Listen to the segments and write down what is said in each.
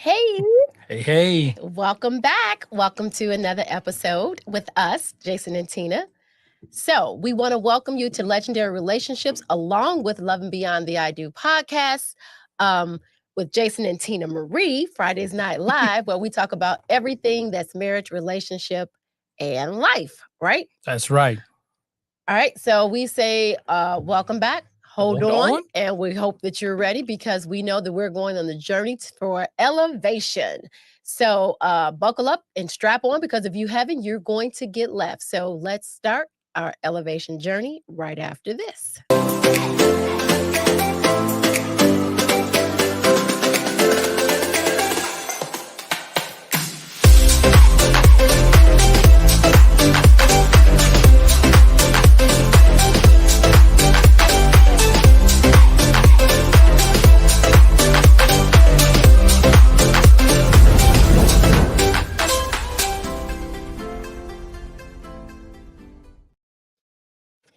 Hey, Hey, hey. welcome back. Welcome to another episode with us, Jason and Tina. So, we want to welcome you to Legendary Relationships along with Love and Beyond the I Do podcast with Jason and Tina Marie, Fridays Night Live, where we talk about everything that's marriage, relationship, and life, right? That's right. All right. So, we say welcome back. Hold Hold on, on. and we hope that you're ready because we know that we're going on the journey for elevation. So buckle up and strap on because if you haven't, you're going to get left. So let's start our elevation journey right after this.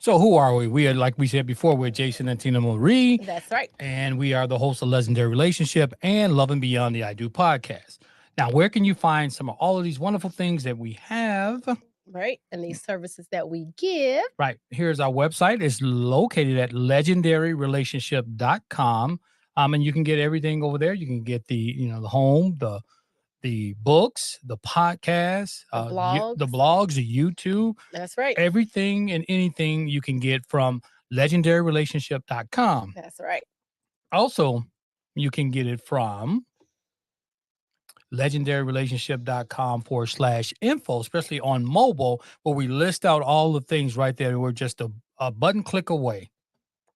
So who are we? We are, like we said before, we're Jason and Tina Marie, That's right. and we are the hosts of Legendary Relationship and Love and Beyond the I Do podcast. Now, where can you find some of all of these wonderful things that we have? Right. And these services that we give. Right. Here's our website. It's located at legendaryrelationship.com. And you can get everything over there. You can get the home, the books, the podcasts, Blogs. the blogs, the YouTube. That's right. Everything and anything you can get from legendaryrelationship.com. That's right. Also, you can get it from legendaryrelationship.com/info, especially on mobile, where we list out all the things right there. We're just a button click away.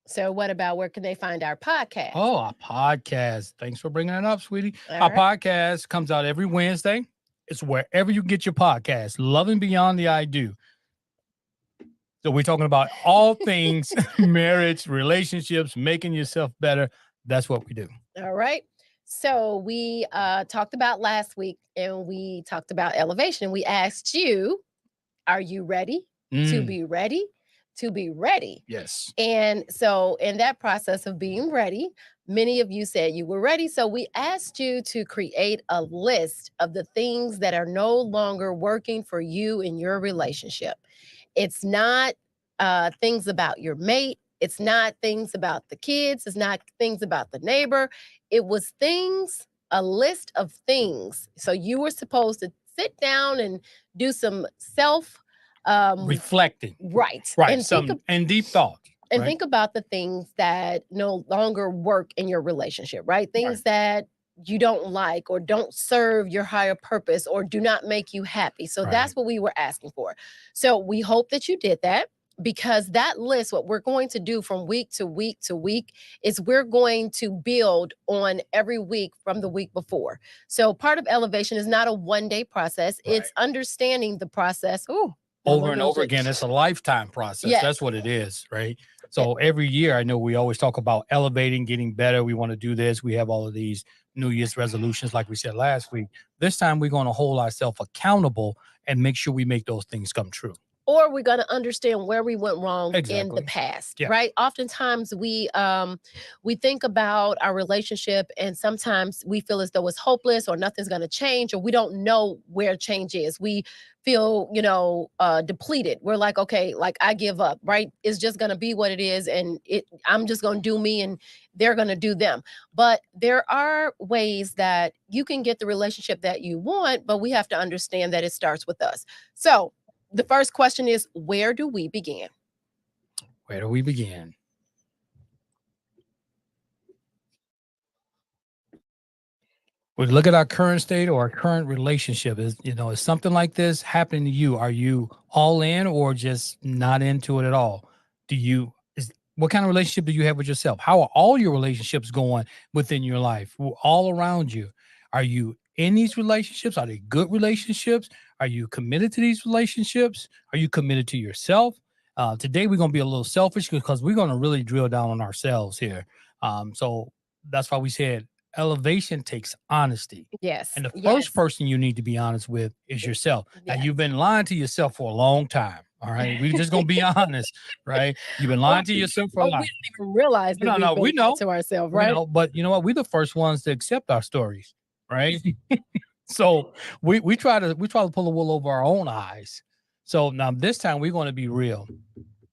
So, what about where can they find our podcast? Oh, our podcast. Thanks for bringing that up, sweetie. All Our right. podcast comes out every Wednesday. It's wherever you get your podcast. Love and Beyond the I Do. So we're talking about all things marriage, relationships, making yourself better. That's what we do. All right. So we talked about last week and we talked about elevation. We asked you, are you ready to be ready? To be ready. Yes. And so in that process of being ready, many of you said you were ready. So we asked you to create a list of the things that are no longer working for you in your relationship. It's not things about your mate. It's not things about the kids. It's not things about the neighbor. It was a list of things. So you were supposed to sit down and do some reflecting. Right. And deep thought. And think about the things that no longer work in your relationship, right? Things that you don't like or don't serve your higher purpose or do not make you happy. So that's what we were asking for. So we hope that you did that because that list, what we're going to do from week to week to week is we're going to build on every week from the week before. So part of elevation is not a one-day process. It's understanding the process. Over and over again. It's a lifetime process. Yes. That's what it is, right? So every year, I know we always talk about elevating, getting better. We want to do this. We have all of these New Year's resolutions, like we said last week. This time, we're going to hold ourselves accountable and make sure we make those things come true. Or we're going to understand where we went wrong in the past, right? Oftentimes we think about our relationship and sometimes we feel as though it's hopeless or nothing's going to change or we don't know where change is. We feel, depleted. We're like, okay, like I give up, right? It's just going to be what it is. And I'm just going to do me and they're going to do them. But there are ways that you can get the relationship that you want, but we have to understand that it starts with us. So the first question is, where do we begin? Where do we begin? We look at our current state or our current relationship. Is something like this happening to you? Are you all in or just not into it at all? What kind of relationship do you have with yourself? How are all your relationships going within your life, all around you? Are you in these relationships? Are they good relationships? Are you committed to these relationships? Are you committed to yourself? Today, we're going to be a little selfish because we're going to really drill down on ourselves here. So that's why we said elevation takes honesty. Yes. And the first person you need to be honest with is yourself. Now, you've been lying to yourself for a long time. All right. We're just going to be honest, right? You've been lying to yourself for a while. We didn't even realize that we know to ourselves, right? But you know what? We're the first ones to accept our stories. right? So we try to pull the wool over our own eyes. So now this time we're going to be real,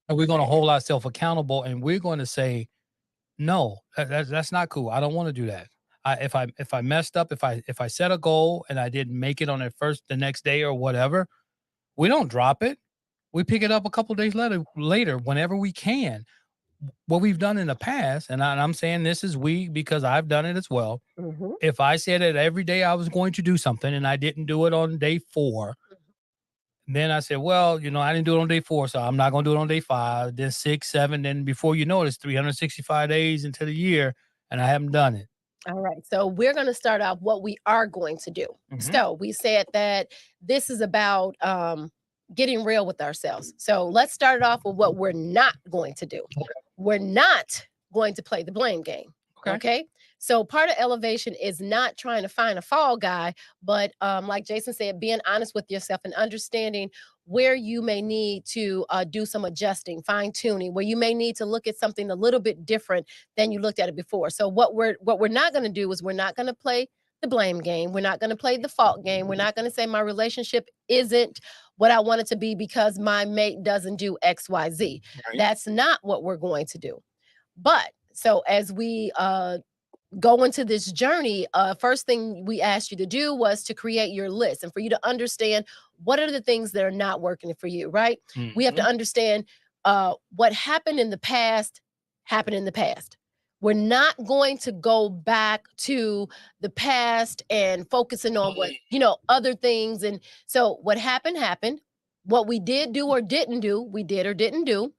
and we're going to hold ourselves accountable, and we're going to say, no, that's not cool. I don't want to do that. If I messed up, if I set a goal and I didn't make it on the next day or whatever, we don't drop it. We pick it up a couple days later whenever we can. What we've done in the past, and I'm saying this is we because I've done it as well. Mhm. If I said that every day I was going to do something and I didn't do it on day 4, then I said, well, I didn't do it on day 4, so I'm not going to do it on day 5, then 6, 7. Then before you know it, it's 365 days into the year and I haven't done it. All right. So we're going to start off what we are going to do. So we said that this is about getting real with ourselves. So let's start off with what we're not going to do. Okay. We're not going to play the blame game. Okay. So part of elevation is not trying to find a fall guy, but like Jason said, being honest with yourself and understanding where you may need to do some adjusting, fine tuning, where you may need to look at something a little bit different than you looked at it before. So what we're not going to do is we're not going to play the blame game. We're not going to play the fault game. We're not going to say my relationship isn't what I want it to be because my mate doesn't do X, Y, Z. Right. That's not what we're going to do. But so as we go into this journey, first thing we asked you to do was to create your list and for you to understand what are the things that are not working for you, right? We have to understand what happened in the past happened in the past. We're not going to go back to the past and focusing on what, other things. And so what happened, happened. What we did do or didn't do, we did or didn't do,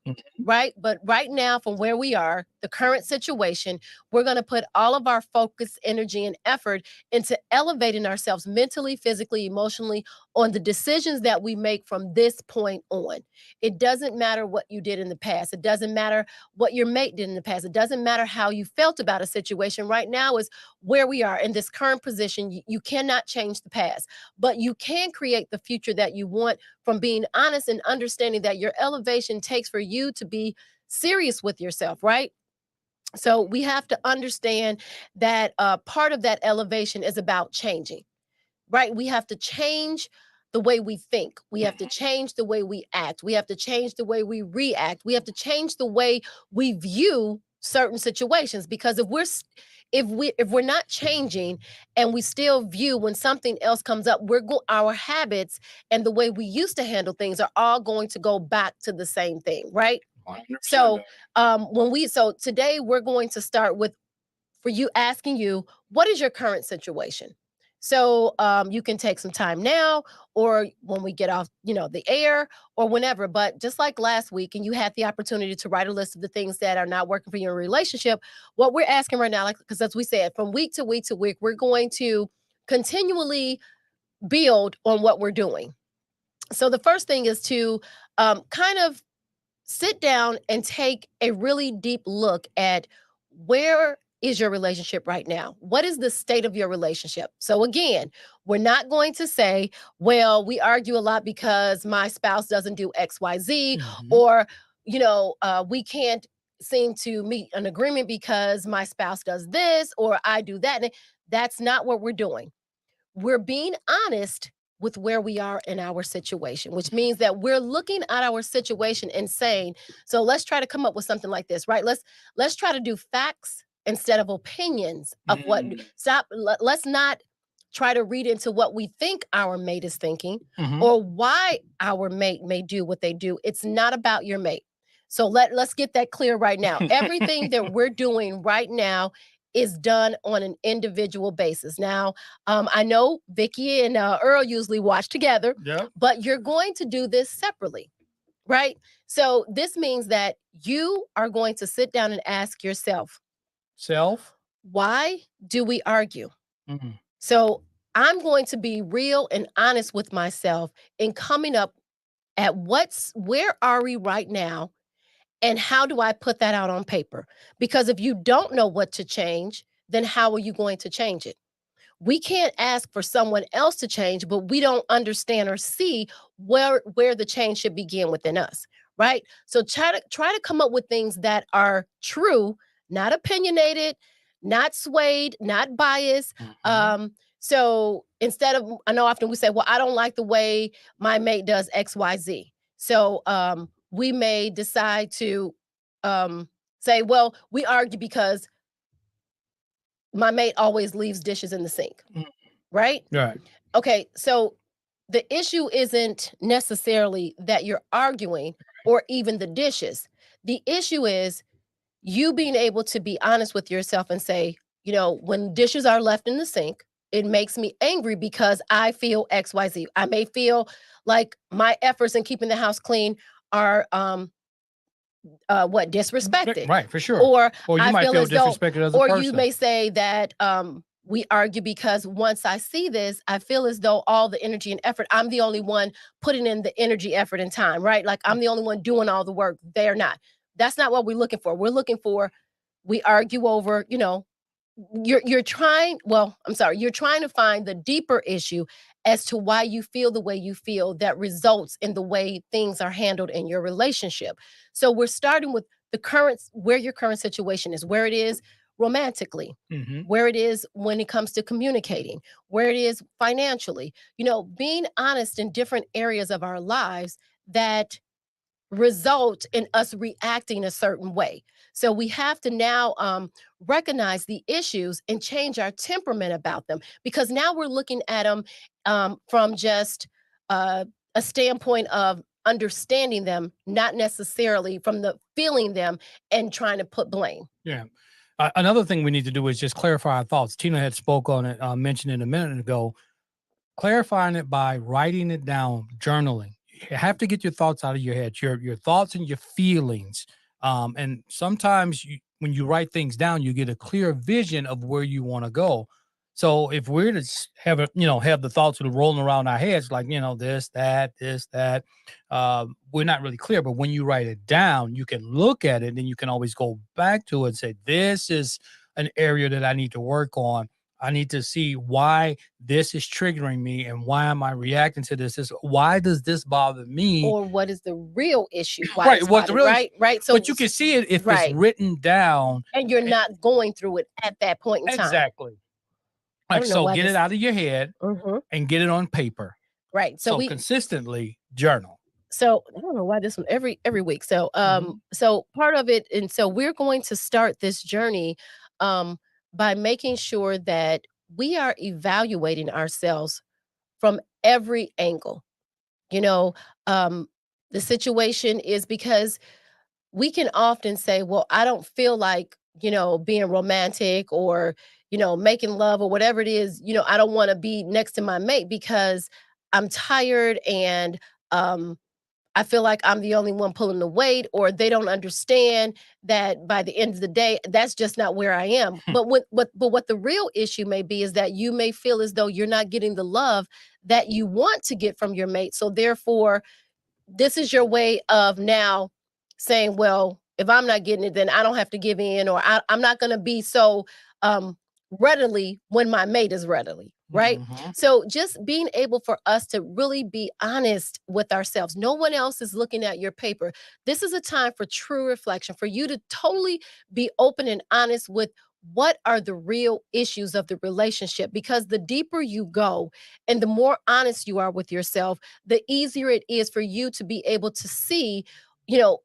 right? But right now, from where we are, the current situation, we're going to put all of our focus, energy, and effort into elevating ourselves mentally, physically, emotionally on the decisions that we make from this point on. It doesn't matter what you did in the past. It doesn't matter what your mate did in the past. It doesn't matter how you felt about a situation. Right now is where we are in this current position. You cannot change the past, but you can create the future that you want from being honest and understanding that your elevation takes for you to be serious with yourself, right? So we have to understand that part of that elevation is about changing, right? We have to change the way we think. We have to change the way we act. We have to change the way we react. We have to change the way we view certain situations, because if we're not changing and we still view when something else comes up, our habits and the way we used to handle things are all going to go back to the same thing, right? So so today we're going to start with asking you, what is your current situation? So you can take some time now or when we get off, the air or whenever, but just like last week, and you had the opportunity to write a list of the things that are not working for your relationship, what we're asking right now, because as we said, from week to week to week, we're going to continually build on what we're doing. So the first thing is to kind of sit down and take a really deep look at where is your relationship right now? What is the state of your relationship? So again, we're not going to say, well, we argue a lot because my spouse doesn't do X, Y, Z, or, we can't seem to meet an agreement because my spouse does this or I do that. That's not what we're doing. We're being honest with where we are in our situation, which means that we're looking at our situation and saying, so let's try to come up with something like this, right? Let's try to do facts instead of opinions of let's not try to read into what we think our mate is thinking or why our mate may do what they do. It's not about your mate. So let's get that clear right now. Everything that we're doing right now is done on an individual basis. Now, I know Vicky and Earl usually watch together, but you're going to do this separately, right? So this means that you are going to sit down and ask yourself, why do we argue? So I'm going to be real and honest with myself in coming up at where are we right now? And how do I put that out on paper? Because if you don't know what to change, then how are you going to change it? We can't ask for someone else to change, but we don't understand or see where the change should begin within us, right? So try to come up with things that are true, not opinionated, not swayed, not biased. So instead of, I know often we say, well, I don't like the way my mate does XYZ. So we may decide to say, well, we argue because my mate always leaves dishes in the sink, right? Right. Okay, so the issue isn't necessarily that you're arguing or even the dishes. The issue is you being able to be honest with yourself and say, when dishes are left in the sink, it makes me angry because I feel XYZ. I may feel like my efforts in keeping the house clean are disrespected. Right, for sure. Or you I might feel feel as though, disrespected as a or person. you may say that we argue because once I see this, I feel as though all the energy and effort, I'm the only one putting in the energy, effort, and time, right? Like I'm the only one doing all the work. They're not. That's not what we're looking for. We're looking for, we argue over, you're trying, you're trying to find the deeper issue as to why you feel the way you feel that results in the way things are handled in your relationship. So we're starting with where your current situation is, where it is romantically, where it is when it comes to communicating, where it is financially, being honest in different areas of our lives that result in us reacting a certain way. So we have to now recognize the issues and change our temperament about them, because now we're looking at them from just a standpoint of understanding them, not necessarily from the feeling them and trying to put blame. Yeah. Another thing we need to do is just clarify our thoughts. Tina had spoke on it, mentioned it a minute ago. Clarifying it by writing it down, journaling. You have to get your thoughts out of your head, your thoughts and your feelings. And sometimes when you write things down, you get a clear vision of where you want to go. So if we're to have have the thoughts that are rolling around our heads, like, this, that, we're not really clear. But when you write it down, you can look at it and you can always go back to it and say, this is an area that I need to work on. I need to see why this is triggering me and why am I reacting to this? Why does this bother me? Or what is the real issue? Right. What's the real right? Right. So, but you can see it if it's written down. And you're not going through it at that point in time. Exactly. Like, so get it out of your head and get it on paper. Right. So consistently journal. So I don't know why this one every week. So so part of it, and so we're going to start this journey by making sure that we are evaluating ourselves from every angle. The situation is because we can often say, well, I don't feel like, being romantic or, making love or whatever it is, I don't want to be next to my mate because I'm tired and I feel like I'm the only one pulling the weight, or they don't understand that by the end of the day, that's just not where I am. But what the real issue may be is that you may feel as though you're not getting the love that you want to get from your mate. So therefore, this is your way of now saying, well, if I'm not getting it, then I don't have to give in, or I'm not going to be so readily when my mate is readily. Right. So just being able for us to really be honest with ourselves. No one else is looking at your paper. This is a time for true reflection, for you to totally be open and honest with what are the real issues of the relationship, because the deeper you go and the more honest you are with yourself, the easier it is for you to be able to see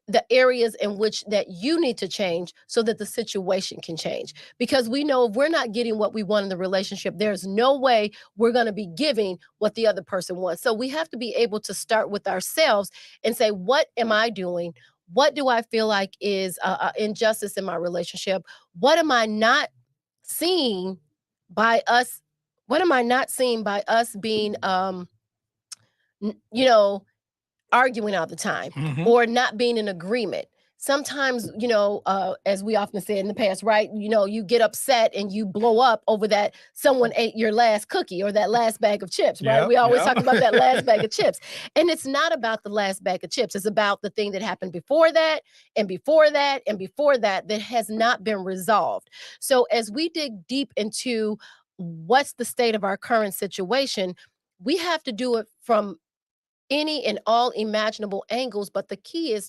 the areas in which that you need to change so that the situation can change. Because we know if we're not getting what we want in the relationship, there's no way we're going to be giving what the other person wants. So we have to be able to start with ourselves and say, what am I doing? What do I feel like is injustice in my relationship? What am I not seeing by us? What am I not seeing by us being, arguing all the time or not being in agreement? Sometimes, as we often say in the past, right? You get upset and you blow up over that someone ate your last cookie or that last bag of chips, right? We always talk about that last bag of chips. And it's not about the last bag of chips. It's about the thing that happened before that and before that and before that has not been resolved. So as we dig deep into what's the state of our current situation, we have to do it from any and all imaginable angles. But the key is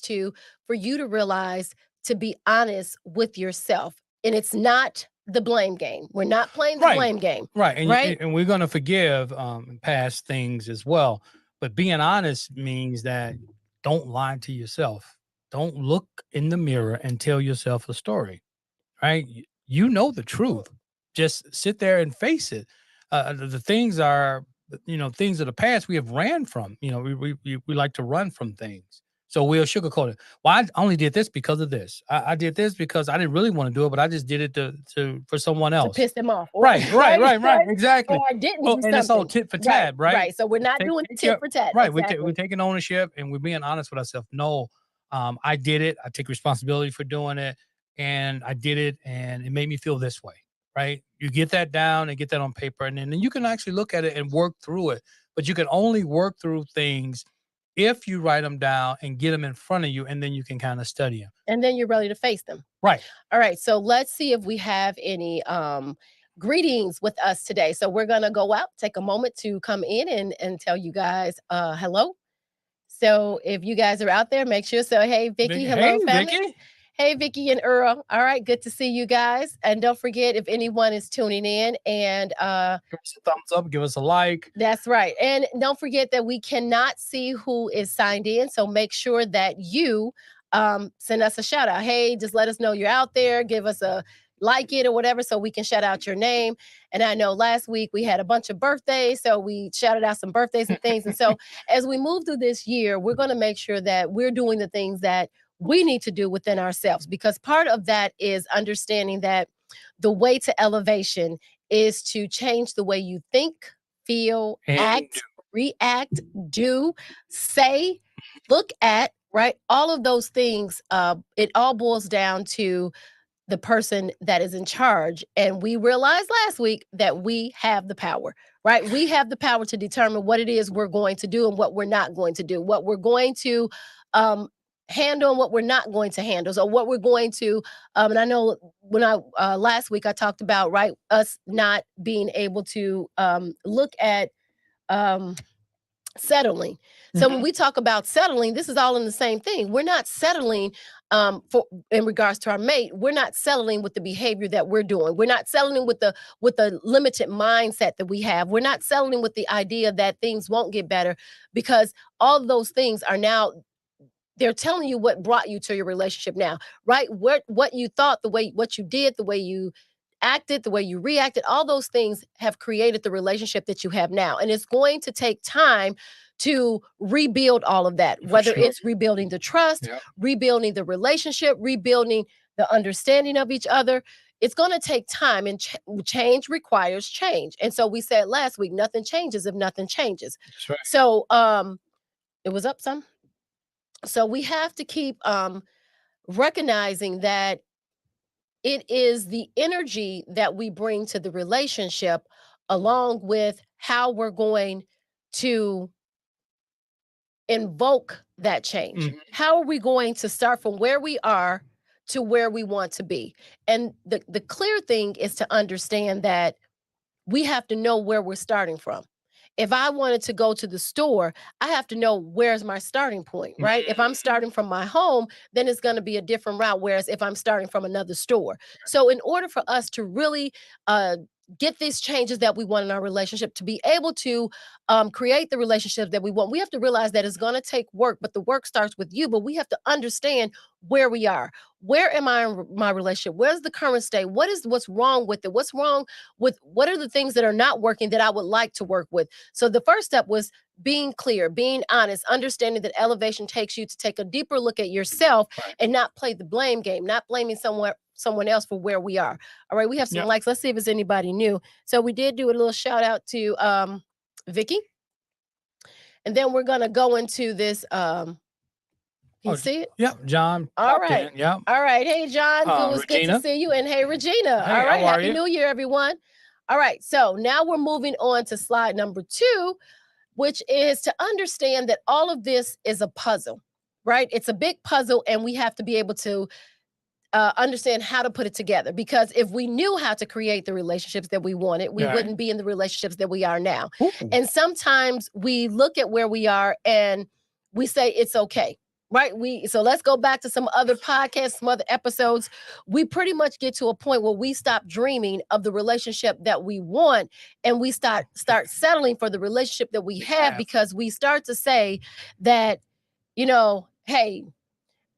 for you to realize, to be honest with yourself. And it's not the blame game. We're not playing the blame game. Right. And we're going to forgive past things as well. But being honest means that don't lie to yourself. Don't look in the mirror and tell yourself a story, right? You know the truth. Just sit there and face it. The things are, things of the past we have ran from. We like to run from things. So we'll sugarcoat it. Well, I only did this because of this. I did this because I didn't really want to do it, but I just did it for someone else. To piss them off. Right. Exactly. Or I didn't do something. And it's all tit for tat, right? Right. So we're not doing tit for tat. Right. Exactly. We're taking ownership and we're being honest with ourselves. No, I did it. I take responsibility for doing it. And I did it and it made me feel this way. Right. You get that down and get that on paper. And then you can actually look at it and work through it. But you can only work through things if you write them down and get them in front of you, and then you can kind of study them. And then you're ready to face them. Right. All right. So let's see if we have any greetings with us today. So we're going to go out, take a moment to come in and tell you guys hello. So if you guys are out there, make sure. So, hey, Vicky, hello, family. Vicky. Hey, Vicky and Earl. All right, good to see you guys. And don't forget, if anyone is tuning in and give us a thumbs up, give us a like. That's right. And don't forget that we cannot see who is signed in. So make sure that you send us a shout out. Hey, just let us know you're out there. Give us a like it or whatever so we can shout out your name. And I know last week we had a bunch of birthdays, so we shouted out some birthdays and things. And so as we move through this year, we're going to make sure that we're doing the things that we need to do within ourselves, because part of that is understanding that the way to elevation is to change the way you think, feel, act, react, do, say, look at, right? All of those things, it all boils down to the person that is in charge. And we realized last week that we have the power, right? We have the power to determine what it is we're going to do and what we're not going to do, what we're going to handle and what we're not going to handle. So what we're going to, and I know when last week I talked about, right, us not being able to look at settling. So when we talk about settling, this is all in the same thing. We're not settling in regards to our mate. We're not settling with the behavior that we're doing. We're not settling with the limited mindset that we have. We're not settling with the idea that things won't get better, because all of those things are now, they're telling you what brought you to your relationship now, right? What you thought, what you did, the way you acted, the way you reacted, all those things have created the relationship that you have now. And it's going to take time to rebuild all of that, whether it's rebuilding the trust, rebuilding the relationship, rebuilding the understanding of each other. It's going to take time, and change requires change. And so we said last week, nothing changes if nothing changes. That's right. So it was up some. So we have to keep recognizing that it is the energy that we bring to the relationship, along with how we're going to invoke that change. How are we going to start from where we are to where we want to be? And the clear thing is to understand that we have to know where we're starting from. If I wanted to go to the store, I have to know where's my starting point, right? If I'm starting from my home, then it's going to be a different route. Whereas if I'm starting from another store. So in order for us to really get these changes that we want in our relationship, to be able to create the relationship that we want, we have to realize that it's going to take work, but the work starts with you. But we have to understand where we are. Where am I in my relationship? Where's the current state? What's wrong with it? What's wrong with, what are the things that are not working that I would like to work with? So the first step was being clear, being honest, understanding that elevation takes you to take a deeper look at yourself and not play the blame game, not blaming someone else for where we are. All right, we have some likes. Let's see if it's anybody new. So we did do a little shout out to Vicky. And then we're going to go into this you see it? Yep, John. All right. Yep. All right. Hey, John. It was good to see you. And hey, Regina. Hey, all right. how are Happy you? New Year, everyone. All right. So now we're moving on to slide number 2, which is to understand that all of this is a puzzle, right? It's a big puzzle, and we have to be able to understand how to put it together. Because if we knew how to create the relationships that we wanted, we wouldn't be in the relationships that we are now. Ooh. And sometimes we look at where we are and we say, it's okay. right? So let's go back to some other podcasts, some other episodes. We pretty much get to a point where we stop dreaming of the relationship that we want, and we start settling for the relationship that we have, because we start to say that, hey,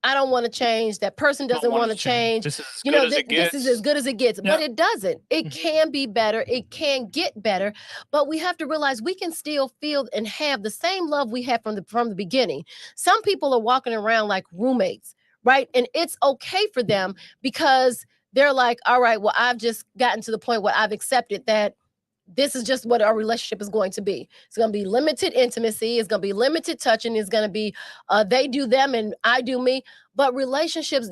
I don't want to change. That person doesn't want to change. This is as good as it gets. This is as good as it gets. Yeah. But it doesn't. It can be better. It can get better. But we have to realize we can still feel and have the same love we had from the beginning. Some people are walking around like roommates, right? And it's okay for them, because they're like, all right, well, I've just gotten to the point where I've accepted that this is just what our relationship is going to be. It's going to be limited intimacy. It's going to be limited touching. It's going to be they do them and I do me. But relationships,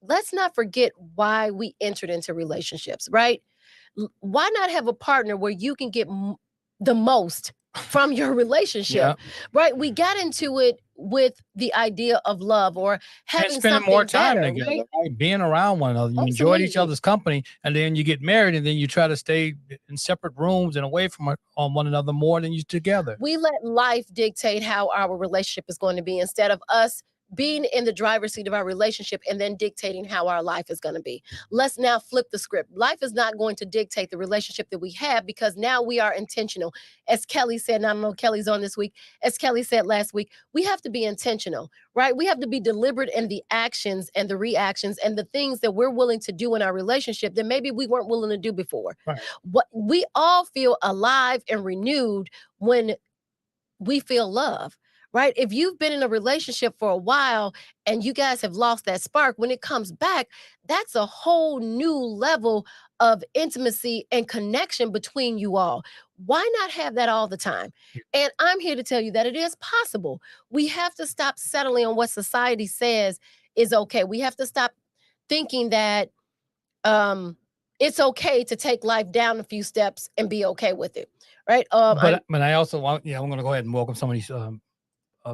let's not forget why we entered into relationships, right? Why not have a partner where you can get the most from your relationship, right? We got into it with the idea of love, or having and spending more time better, together, right? Being around one another. You enjoyed each other's company, and then you get married, and then you try to stay in separate rooms and away from one another more than you together. We let life dictate how our relationship is going to be, instead of us being in the driver's seat of our relationship and then dictating how our life is going to be. Let's now flip the script. Life is not going to dictate the relationship that we have, because now we are intentional. As Kelly said, and I don't know, Kelly's on this week, as Kelly said last week, we have to be intentional, right? We have to be deliberate in the actions and the reactions and the things that we're willing to do in our relationship that maybe we weren't willing to do before. Right. We all feel alive and renewed when we feel love. Right? If you've been in a relationship for a while and you guys have lost that spark, when it comes back, that's a whole new level of intimacy and connection between you all. Why not have that all the time? And I'm here to tell you that it is possible. We have to stop settling on what society says is okay. We have to stop thinking that it's okay to take life down a few steps and be okay with it. Right? But I also want, I'm going to go ahead and welcome some of these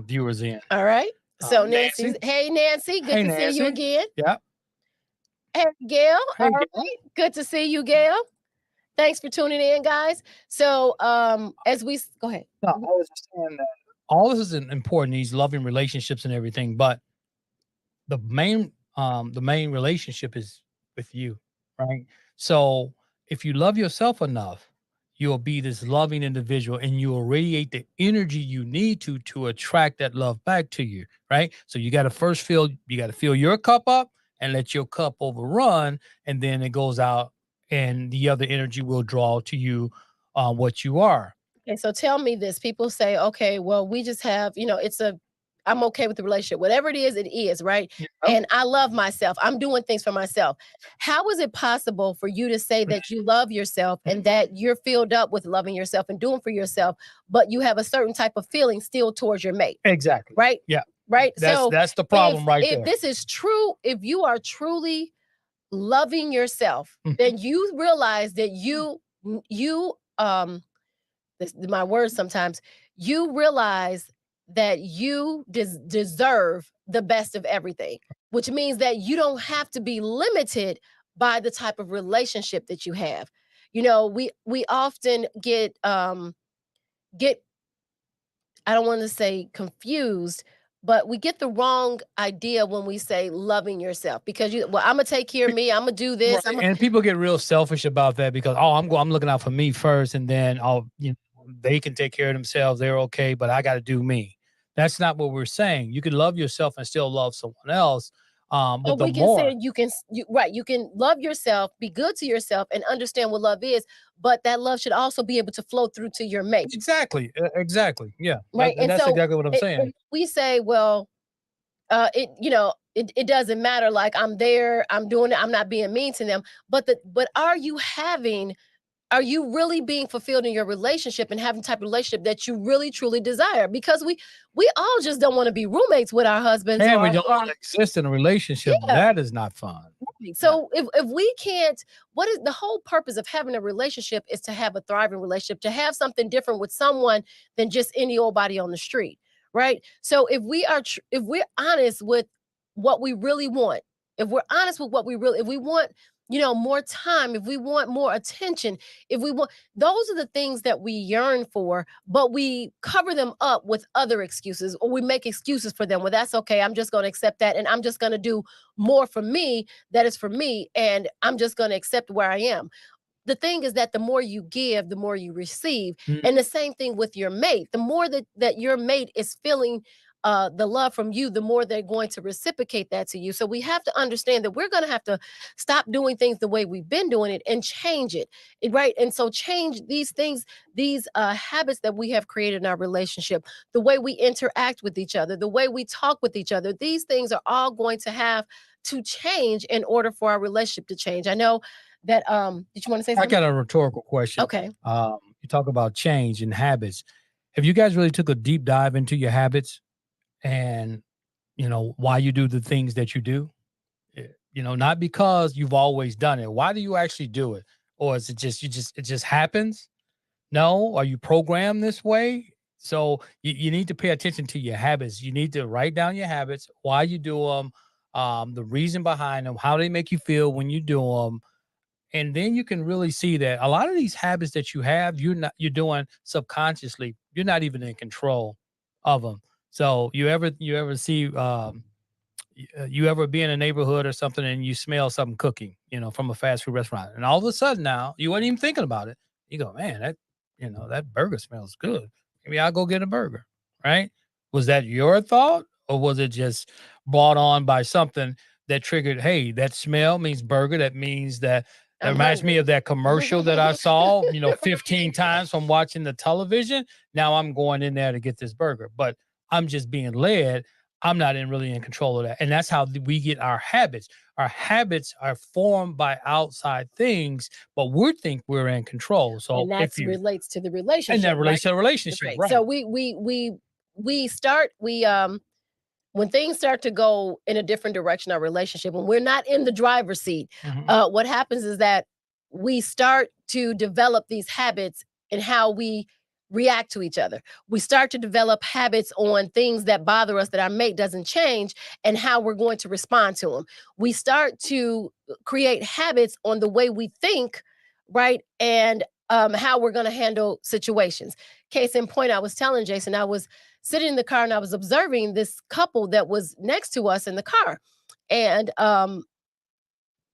viewers in. All right. So Nancy. Hey, Nancy. Good to see you again. Yeah. Hey, Gail. All right. Good to see you, Gail. Thanks for tuning in, guys. So as we go ahead. No, I was just saying that all this is important, these loving relationships and everything, but the main relationship is with you, right? So if you love yourself enough, you'll be this loving individual, and you'll radiate the energy you need to attract that love back to you, right? So you got to fill your cup up and let your cup overrun, and then it goes out and the other energy will draw to you what you are. Okay, so tell me this. People say, okay, well, we just have, I'm okay with the relationship. Whatever it is, right? Yeah. And I love myself. I'm doing things for myself. How is it possible for you to say that you love yourself and that you're filled up with loving yourself and doing for yourself, but you have a certain type of feeling still towards your mate? Exactly. Right? Yeah. Right? That's the problem there. If this is true, if you are truly loving yourself, then you realize that my words sometimes, you realize that you deserve the best of everything, which means that you don't have to be limited by the type of relationship that you have. We often get I don't want to say confused, but we get the wrong idea when we say loving yourself, because I'm gonna take care of me, I'm gonna do this. Right. And people get real selfish about that, because I'm looking out for me first, and then they can take care of themselves. They're okay, but I got to do me. That's not what we're saying. You can love yourself and still love someone else. But we can say you can love yourself, be good to yourself, and understand what love is. But that love should also be able to flow through to your mate. Exactly. Yeah. Right. And that's exactly what I'm saying. We say, well, it doesn't matter. Like, I'm there, I'm doing it, I'm not being mean to them. But are you really being fulfilled in your relationship and having the type of relationship that you really truly desire? Because we all just don't want to be roommates with our husbands. And we don't want to exist in a relationship. Yeah. That is not fun. So if we can't, what is the whole purpose of having a relationship? Is to have a thriving relationship, to have something different with someone than just any old body on the street, right? So if we're honest with what we really want, if we want more time, if we want more attention, if we want, those are the things that we yearn for, but we cover them up with other excuses, or we make excuses for them. Well, that's okay. I'm just going to accept that. And I'm just going to do more for me that is for me. And I'm just going to accept where I am. The thing is that the more you give, the more you receive. And the same thing with your mate. The more that your mate is feeling the love from you, the more they're going to reciprocate that to you. So we have to understand that we're going to have to stop doing things the way we've been doing it and change it, right? And so change these things, these habits that we have created in our relationship, the way we interact with each other, the way we talk with each other. These things are all going to have to change in order for our relationship to change. I know that did you want to say something? I got a rhetorical question. Okay. You talk about change and habits. Have you guys really took a deep dive into your habits and why you do the things that you do? Not because you've always done it. Why do you actually do it? Or is it just it just happens? No, are you programmed this way? So you need to pay attention to your habits. You need to write down your habits, why you do them, the reason behind them, how they make you feel when you do them. And then you can really see that a lot of these habits that you have, you're doing subconsciously. You're not even in control of them. So you ever see you ever be in a neighborhood or something and you smell something cooking, from a fast food restaurant, and all of a sudden now you weren't even thinking about it. You go, man, that burger smells good. Maybe I'll go get a burger. Right? Was that your thought, or was it just brought on by something that triggered? Hey, that smell means burger. That means that reminds me of that commercial that I saw, 15 times from watching the television. Now I'm going in there to get this burger, but I'm just being led. I'm not really in control of that. And that's how we get our habits. Our habits are formed by outside things, but we think we're in control. So and that relates to the relationship. And that relates to the relationship, right? So we start, when things start to go in a different direction, our relationship, when we're not in the driver's seat, what happens is that we start to develop these habits in how we react to each other. We start to develop habits on things that bother us that our mate doesn't change, and how we're going to respond to them. We start to create habits on the way we think, right? And how we're going to handle situations. Case in point, I was telling Jason, I was sitting in the car and I was observing this couple that was next to us in the car. And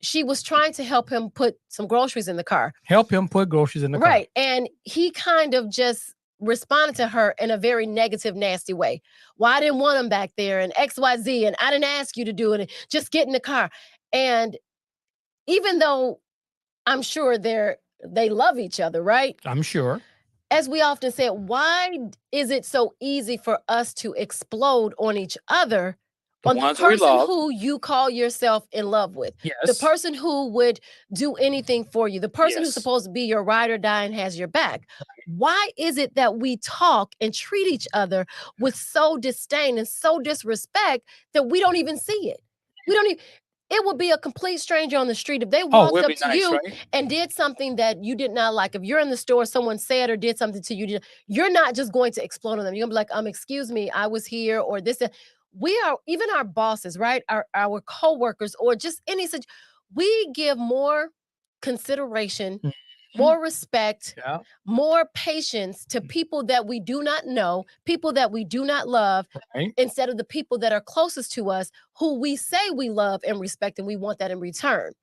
she was trying to help him put some groceries in the car. Help him put groceries in the car. Right. And he kind of just responded to her in a very negative, nasty way. Well, I didn't want him back there, and XYZ, and I didn't ask you to do it. Just get in the car. And even though I'm sure they love each other, right? I'm sure. As we often say, why is it so easy for us to explode on each other, on the person who you call yourself in love with? Yes. The person who would do anything for you, the person who's supposed to be your ride or die and has your back. Why is it that we talk and treat each other with so disdain and so disrespect that we don't even see it? We don't even. It would be a complete stranger on the street if they walked up to you and did something that you did not like. If you're in the store, someone said or did something to you, you're not just going to explode on them. You're gonna be like, excuse me, I was here, or this. We are, even our bosses, right? Our coworkers, or just any such, we give more consideration, more respect, more patience to people that we do not know, people that we do not love, instead of the people that are closest to us, who we say we love and respect, and we want that in return.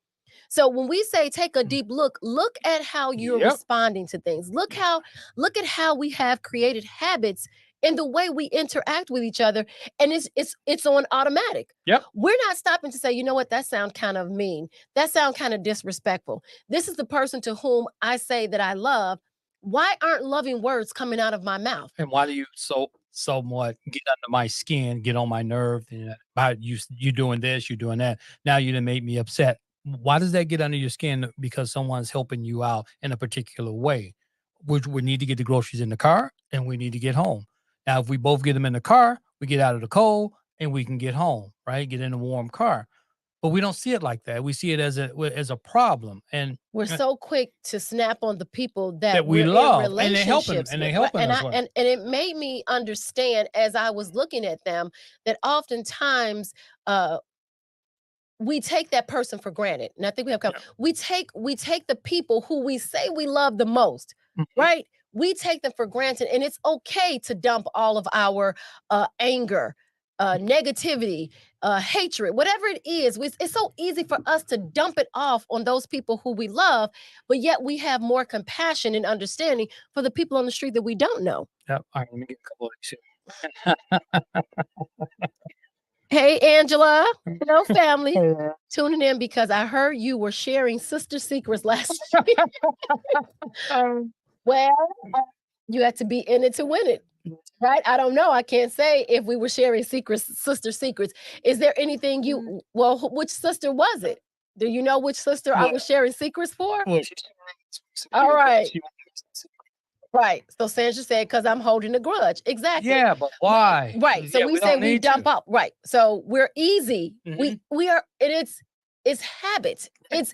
So when we say take a deep look at how you're responding to things. Look at how we have created habits in the way we interact with each other, and it's on automatic. We're not stopping to say, you know what, that sounds kind of mean. That sounds kind of disrespectful. This is the person to whom I say that I love. Why aren't loving words coming out of my mouth? And why do you somewhat get under my skin, get on my nerve, about you doing this, you doing that? Now you done made me upset. Why does that get under your skin? Because someone's helping you out in a particular way. We need to get the groceries in the car, and we need to get home. Now, if we both get them in the car, we get out of the cold and we can get home, right? Get in a warm car. But we don't see it like that. We see it as a problem, and we're so quick to snap on the people that we love, and they helping us. And it made me understand, as I was looking at them, that oftentimes we take that person for granted. And I think we have we take the people who we say we love the most, right? We take them for granted, and it's okay to dump all of our anger, negativity, hatred, whatever it is. It's so easy for us to dump it off on those people who we love, but yet we have more compassion and understanding for the people on the street that we don't know. Yep. All right, let me get a couple of these. Hey, Angela. Hello, family. Tuning in because I heard you were sharing sister secrets last week. Well, you had to be in it to win it, right? I don't know. I can't say if we were sharing sister secrets. Is there anything which sister was it? Do you know which sister I was sharing secrets for? All right. Right. So Sandra said, because I'm holding a grudge. Exactly. Yeah, but why? Right. So we say we dump up. Right. So we're easy. We are, and it's habit. It's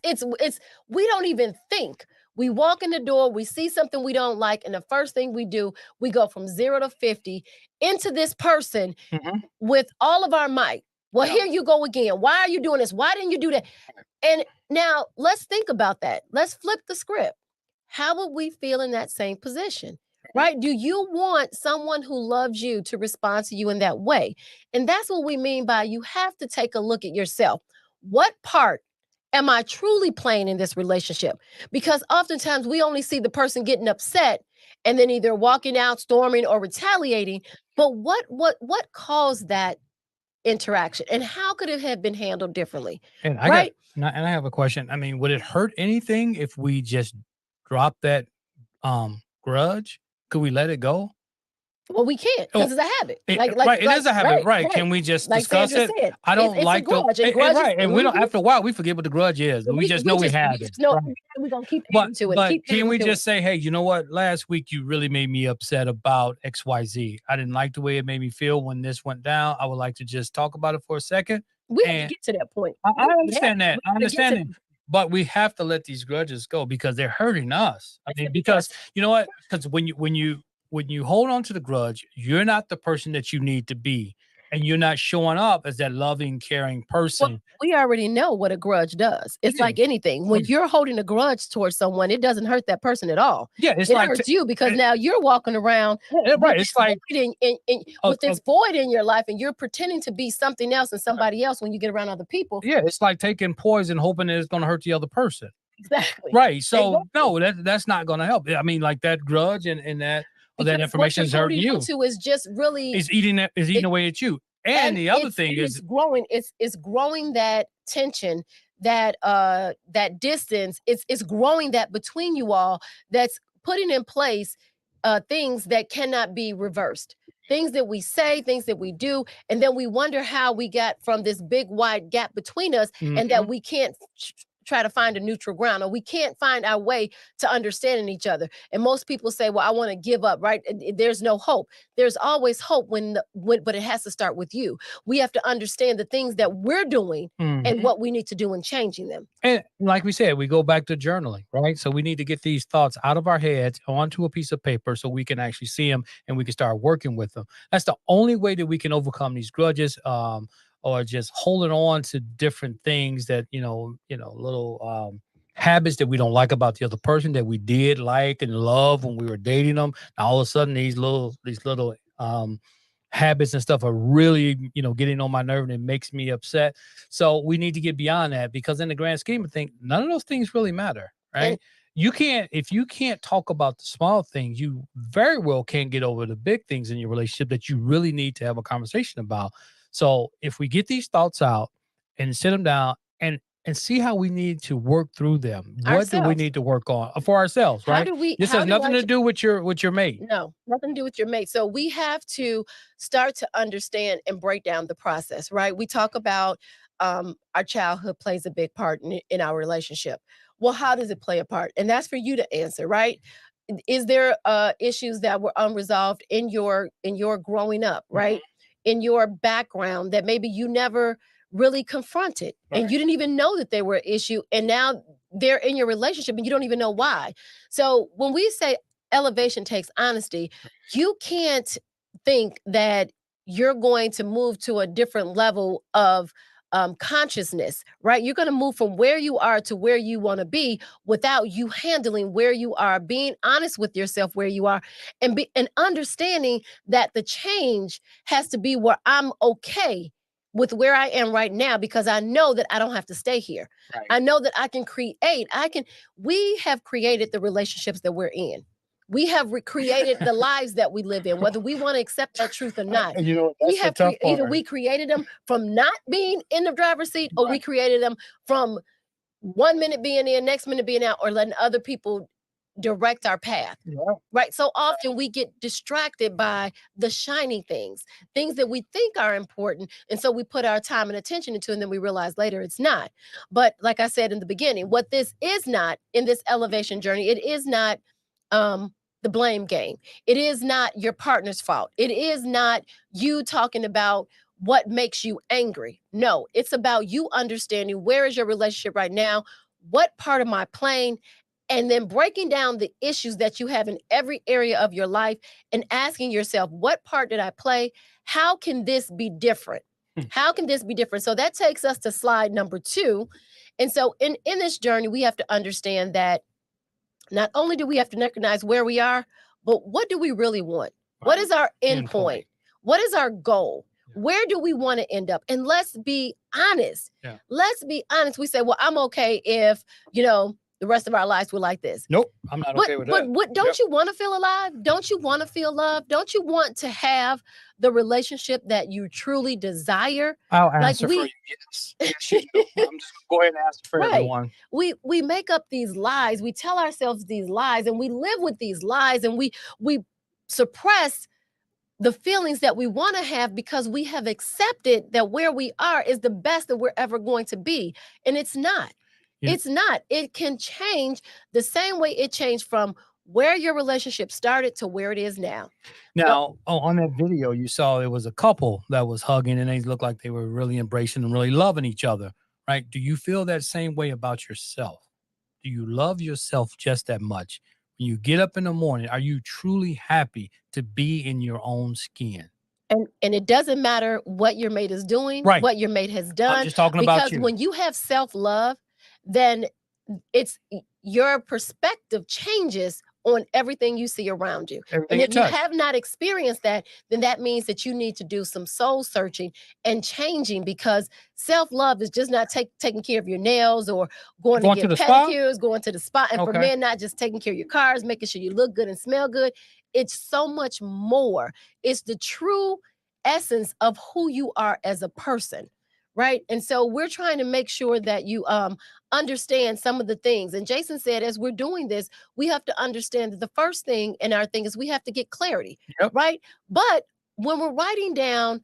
we don't even think. We walk in the door, we see something we don't like, and the first thing we do, we go from 0 to 50 into this person with all of our might. Well, here you go again. Why are you doing this? Why didn't you do that? And now let's think about that. Let's flip the script. How would we feel in that same position? Right? Do you want someone who loves you to respond to you in that way? And that's what we mean by you have to take a look at yourself. What part am I truly playing in this relationship? Because oftentimes we only see the person getting upset and then either walking out, storming, or retaliating. But what caused that interaction, and how could it have been handled differently? And I have a question. I mean, would it hurt anything if we just drop that grudge? Could we let it go? Well, we can't because it's a habit. It is a habit, right? Can we just discuss it? Said, I don't like the right, and we don't. After a while, we forget what the grudge is. We just know we have it. We're gonna keep into it. But can we just say, hey, you know what? Last week you really made me upset about XYZ. I didn't like the way it made me feel when this went down. I would like to just talk about it for a second. We have to get to that point. I understand that. I understand it. But we have to let these grudges go because they're hurting us. I mean, because you know what? Because when you hold on to the grudge, you're not the person that you need to be. And you're not showing up as that loving, caring person. Well, we already know what a grudge does. It's like anything. When you're holding a grudge towards someone, it doesn't hurt that person at all. Yeah, it hurts you because now you're walking around right. It's like with this void in your life, and you're pretending to be something else and somebody else when you get around other people. Yeah, it's like taking poison, hoping that it's going to hurt the other person. Exactly. Right. So no, that's not going to help. I mean, like that grudge and that. Well, that information is hurting you. Is just really is eating away at you. And the other thing is growing. It's growing that tension, that distance. It's growing that between you all. That's putting in place things that cannot be reversed. Things that we say, things that we do, and then we wonder how we got from this big wide gap between us, and that we can't try to find a neutral ground, or we can't find our way to understanding each other. And most people say, well, I want to give up, right? There's no hope. There's always hope but it has to start with you. We have to understand the things that we're doing and what we need to do in changing them. And like we said, we go back to journaling, right? So we need to get these thoughts out of our heads onto a piece of paper so we can actually see them and we can start working with them. That's the only way that we can overcome these grudges. Or just holding on to different things that, little habits that we don't like about the other person that we did like and love when we were dating them. Now, all of a sudden, these little habits and stuff are really, getting on my nerve, and it makes me upset. So we need to get beyond that, because in the grand scheme of things, none of those things really matter, right? If you can't talk about the small things, you very well can't get over the big things in your relationship that you really need to have a conversation about. So if we get these thoughts out and sit them down and see how we need to work through them, what do we need to work on for ourselves, right? This has nothing to do with your mate. No, nothing to do with your mate. So we have to start to understand and break down the process, right? We talk about our childhood plays a big part in our relationship. Well, how does it play a part? And that's for you to answer, right? Is there issues that were unresolved in your growing up, right? In your background that maybe you never really confronted, and you didn't even know that they were an issue, and now they're in your relationship and you don't even know why. So when we say elevation takes honesty, you can't think that you're going to move to a different level of consciousness, right? You're going to move from where you are to where you want to be without you handling where you are, being honest with yourself where you are, and understanding that the change has to be where I'm okay with where I am right now, because I know that I don't have to stay here. Right. I know that I can create, we have created the relationships that we're in. We have recreated the lives that we live in, whether we want to accept that truth or not. You know, that's we have either we created them from not being in the driver's seat, or we created them from 1 minute being in, next minute being out, or letting other people direct our path. Right. So often we get distracted by the shiny things that we think are important. And so we put our time and attention into, and then we realize later it's not. But like I said in the beginning, what this is not in this elevation journey, it is not the blame game. It is not your partner's fault. It is not you talking about what makes you angry. No, it's about you understanding where is your relationship right now, what part of my plane, and then breaking down the issues that you have in every area of your life and asking yourself, what part did I play? How can this be different? How can this be different? So that takes us to slide number 2. And so in this journey, we have to understand that not only do we have to recognize where we are, but what do we really want? What is our end point? What is our goal? Where do we want to end up? And let's be honest. Let's be honest. We say, well, I'm okay if, the rest of our lives were like this. Nope, I'm not okay with that. But don't you want to feel alive? Don't you want to feel loved? Don't you want to have the relationship that you truly desire? I'll answer for you. Yes, you do. I'm just going to go ahead and answer for everyone. We make up these lies. We tell ourselves these lies, and we live with these lies, and we suppress the feelings that we want to have because we have accepted that where we are is the best that we're ever going to be. And it's not. It's not. It can change the same way it changed from where your relationship started to where it is now. Now, on that video, you saw it was a couple that was hugging, and they looked like they were really embracing and really loving each other, right? Do you feel that same way about yourself? Do you love yourself just that much? When you get up in the morning, are you truly happy to be in your own skin? And it doesn't matter what your mate is doing, what your mate has done. I'm just talking about you. Because when you have self-love, then it's your perspective changes on everything you see around you. And if you have not experienced that, then that means that you need to do some soul searching and changing, because self-love is just not taking care of your nails or going to get pedicures, going to the spa. And for men, not just taking care of your cars, making sure you look good and smell good. It's so much more. It's the true essence of who you are as a person. Right. And so we're trying to make sure that you understand some of the things. And Jason said, as we're doing this, we have to understand that the first thing in our thing is we have to get clarity. Right. But when we're writing down,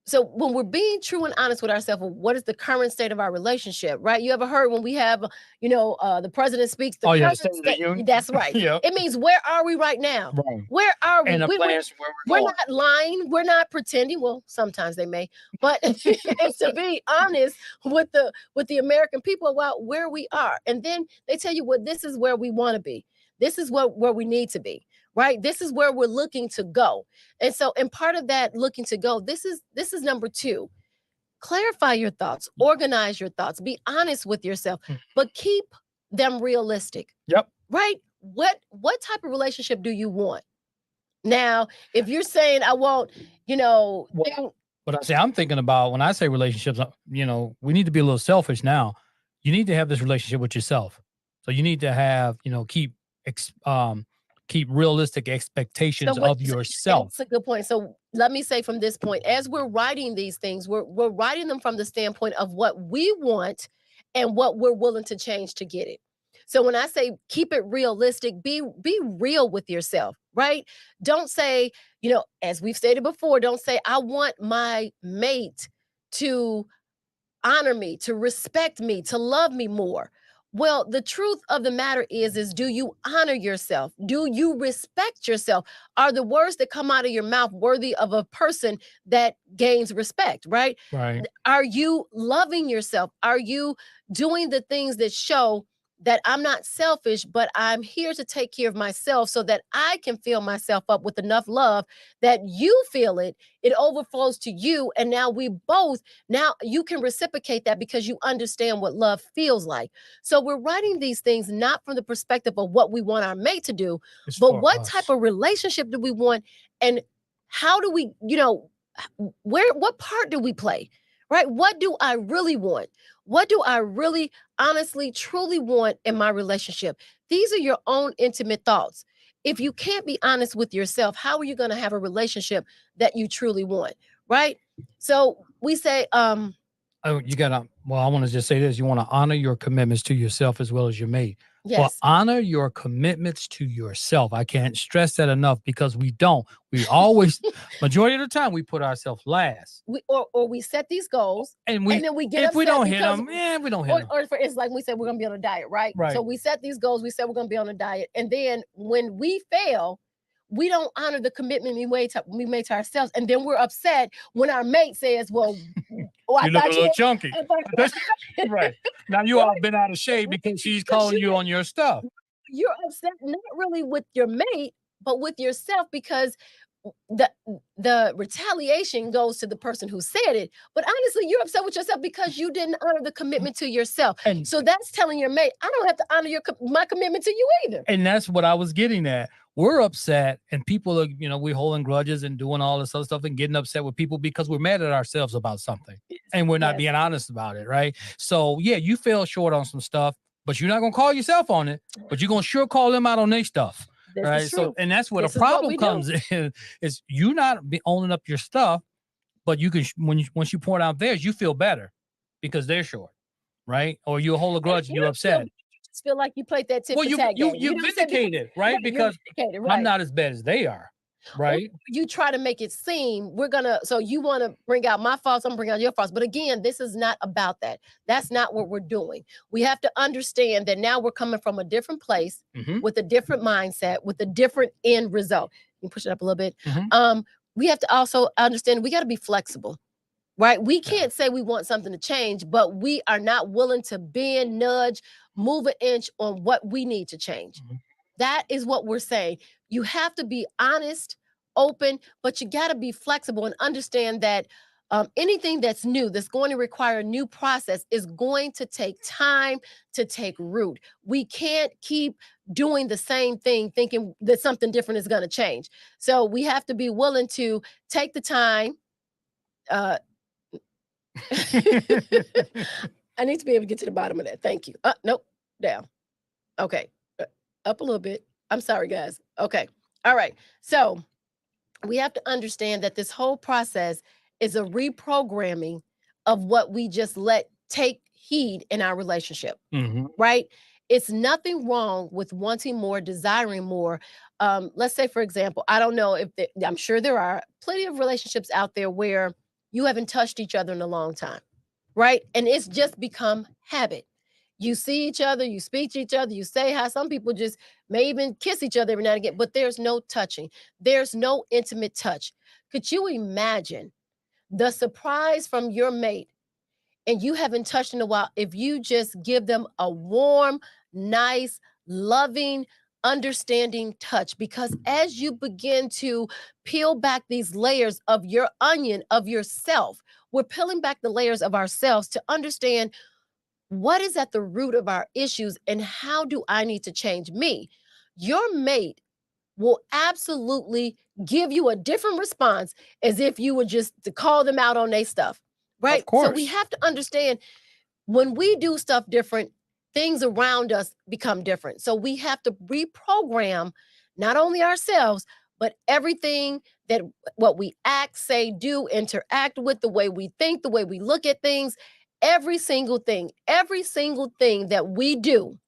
so when we're being true and honest with ourselves, what is the current state of our relationship, right? You ever heard when we have, the president speaks, that's right. It means, where are we right now? Where are we? And we're not lying. We're not pretending. Well, sometimes they may, but it's to be honest with the American people about where we are. And then they tell you, well, this is where we want to be. This is where we need to be. Right. This is where we're looking to go. And so, and part of that looking to go, this is number 2. Clarify your thoughts, organize your thoughts, be honest with yourself, but keep them realistic. Right. What type of relationship do you want? Now, if you're saying I want, But I'm thinking about when I say relationships, we need to be a little selfish now. You need to have this relationship with yourself. So you need to have, keep realistic expectations of yourself. That's a good point. So let me say from this point, as we're writing these things, we're writing them from the standpoint of what we want and what we're willing to change to get it. So when I say keep it realistic, be real with yourself, right? Don't say, as we've stated before, don't say, I want my mate to honor me, to respect me, to love me more. Well, the truth of the matter is do you honor yourself? Do you respect yourself? Are the words that come out of your mouth worthy of a person that gains respect, right? Right. Are you loving yourself? Are you doing the things that show that I'm not selfish, but I'm here to take care of myself so that I can fill myself up with enough love that you feel it, it overflows to you. And now now you can reciprocate that because you understand what love feels like. So we're writing these things not from the perspective of what we want our mate to do, but what type of relationship do we want? And how do we, what part do we play? Right? What do I really want? What do I really, honestly, truly want in my relationship? These are your own intimate thoughts. If you can't be honest with yourself, how are you going to have a relationship that you truly want? Right? So we say, I want to just say this. You want to honor your commitments to yourself as well as your mate. Yes. Well, honor your commitments to yourself. I can't stress that enough because we don't. We always, majority of the time, we put ourselves last. Or we set these goals and then we get if we don't hit them, we don't hit them. Or for it's like we said, we're going to be on a diet, right? So we set these goals. We said we're going to be on a diet. And then when we fail, we don't honor the commitment we made to ourselves. And then we're upset when our mate says, well, you look a little chunky. Right. Now you all been out of shape because she's calling you on your stuff. You're upset not really with your mate, but with yourself because the retaliation goes to the person who said it. But honestly, you're upset with yourself because you didn't honor the commitment to yourself. And so that's telling your mate, I don't have to honor my commitment to you either. And that's what I was getting at. We're upset and people are, we're holding grudges and doing all this other stuff and getting upset with people because we're mad at ourselves about something and we're not being honest about it, right? So yeah, you fell short on some stuff, but you're not going to call yourself on it, but you're going to sure call them out on their stuff. Right. So, and that's where the problem comes in is you not owning up your stuff, but you can, once you point out theirs, you feel better because they're short. Right. Or you hold a grudge and you're upset. Feel like you played that tip tag game. You vindicated, right? Because I'm not as bad as they are, right? You try to make it seem so you want to bring out my faults, I'm gonna bring out your faults. But again, this is not about that. That's not what we're doing. We have to understand that now we're coming from a different place with a different mindset, with a different end result. You push it up a little bit. We have to also understand we got to be flexible. Right? We can't say we want something to change, but we are not willing to bend, nudge, move an inch on what we need to change. That is what we're saying. You have to be honest, open, but you got to be flexible and understand that anything that's new, that's going to require a new process is going to take time to take root. We can't keep doing the same thing thinking that something different is going to change. So we have to be willing to take the time, I need to be able to get to the bottom of that. Thank you. Nope. Down. Okay. Up a little bit. I'm sorry, guys. Okay. All right. So we have to understand that this whole process is a reprogramming of what we just let take heed in our relationship, right? It's nothing wrong with wanting more, desiring more. Let's say, for example, I don't know I'm sure there are plenty of relationships out there where you haven't touched each other in a long time, right? And it's just become habit. You see each other, you speak to each other, you say hi. Some people just may even kiss each other every now and again, but there's no touching. There's no intimate touch. Could you imagine the surprise from your mate and you haven't touched in a while if you just give them a warm, nice, loving, understanding touch? Because as you begin to peel back these layers of your onion of yourself, we're peeling back the layers of ourselves to understand what is at the root of our issues and how do I need to change me? Your mate will absolutely give you a different response as if you were just to call them out on their stuff, right? Of course. So we have to understand when we do stuff different, things around us become different. So we have to reprogram not only ourselves, but everything that what we act, say, do, interact with, the way we think, the way we look at things, every single thing that we do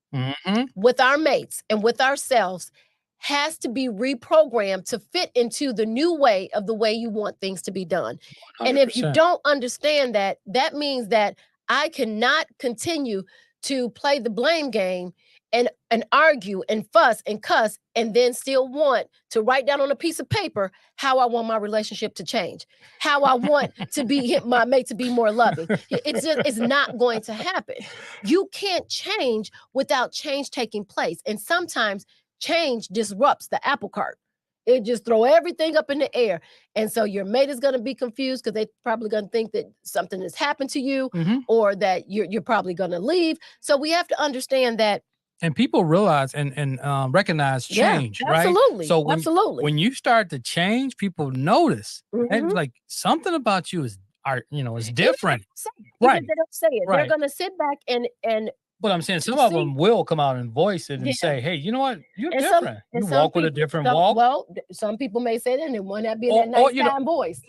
with our mates and with ourselves has to be reprogrammed to fit into the new way of the way you want things to be done. 100%. And if you don't understand that, that means that I cannot continue to play the blame game and argue and fuss and cuss, and then still want to write down on a piece of paper how I want my relationship to change, how I want to be my mate to be more loving. It's not going to happen. You can't change without change taking place. And sometimes change disrupts the apple cart. It just throw everything up in the air. And so your mate is going to be confused because they're probably going to think that something has happened to you, or that you're probably going to leave. So we have to understand that. And people realize and recognize change, absolutely, right? So absolutely. when you start to change, people notice. And like something about you is different. Right. They don't say it. Right. They're going to sit back and but I'm saying some of them will come out and voice it and say, hey, you know what? You're different. You walk with a different walk. Well, some people may say that and they want to be in that nice time voice.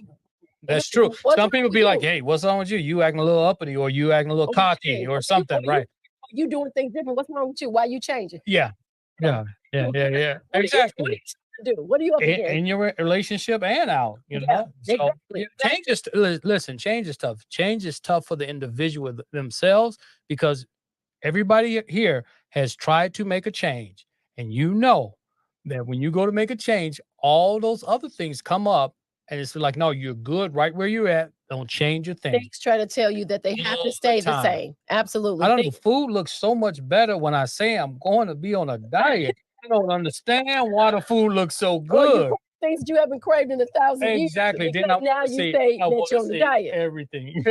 That's true. Some people be like, hey, what's wrong with you? You acting a little uppity, or you acting a little cocky or something, right? You doing things different. What's wrong with you? Why you changing? Yeah. Exactly. What are you up against? In your relationship and out, know? So change is, listen, change is tough. Change is tough for the individual themselves, because everybody here has tried to make a change. And that when you go to make a change, all those other things come up, and it's like, no, you're good right where you're at. Don't change your thing. Things try to tell you that they have to stay the same. Absolutely. I don't know. Food looks so much better when I say I'm going to be on a diet. I don't understand why the food looks so good. Things you haven't craved in 1,000 years. Exactly. Now you say that you're on the diet. Everything.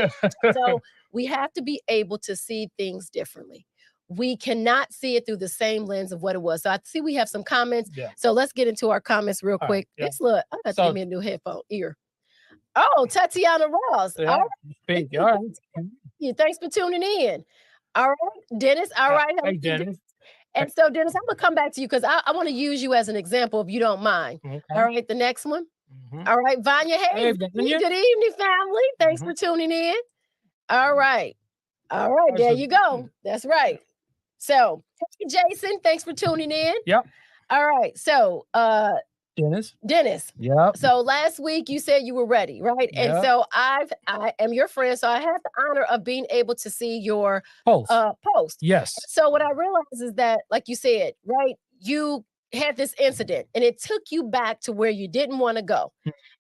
So we have to be able to see things differently. We cannot see it through the same lens of what it was. So I see we have some comments. Yeah. So let's get into our comments real quick. Right, yeah. I'm going to give me a new headphone ear. Oh, Tatiana Ross. Yeah. All right. All right. Thanks for tuning in. All right, Dennis. All right. Hey, Dennis. And so, Dennis, I'm going to come back to you because I want to use you as an example, if you don't mind. Okay. All right, the next one. All right, Vanya Hayes. Good evening, family. Thanks for tuning in. All right. All right, there you go. That's right. So, Jason, thanks for tuning in. Yep. All right. So, Dennis. Yeah. So last week you said you were ready, right? Yep. And so I am your friend, so I have the honor of being able to see your post. Yes. So what I realized is that, like you said, right, you had this incident and it took you back to where you didn't want to go.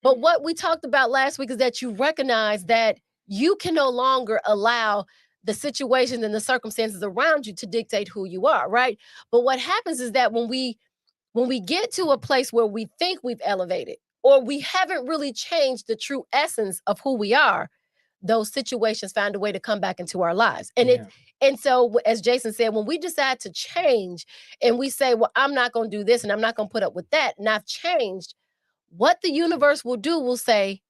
But what we talked about last week is that you recognize that you can no longer allow the situations and the circumstances around you to dictate who you are, right? But what happens is that when we get to a place where we think we've elevated, or we haven't really changed the true essence of who we are, those situations find a way to come back into our lives. And so, as Jason said, when we decide to change and we say, well, I'm not going to do this and I'm not going to put up with that, and I've changed, what the universe will do will say,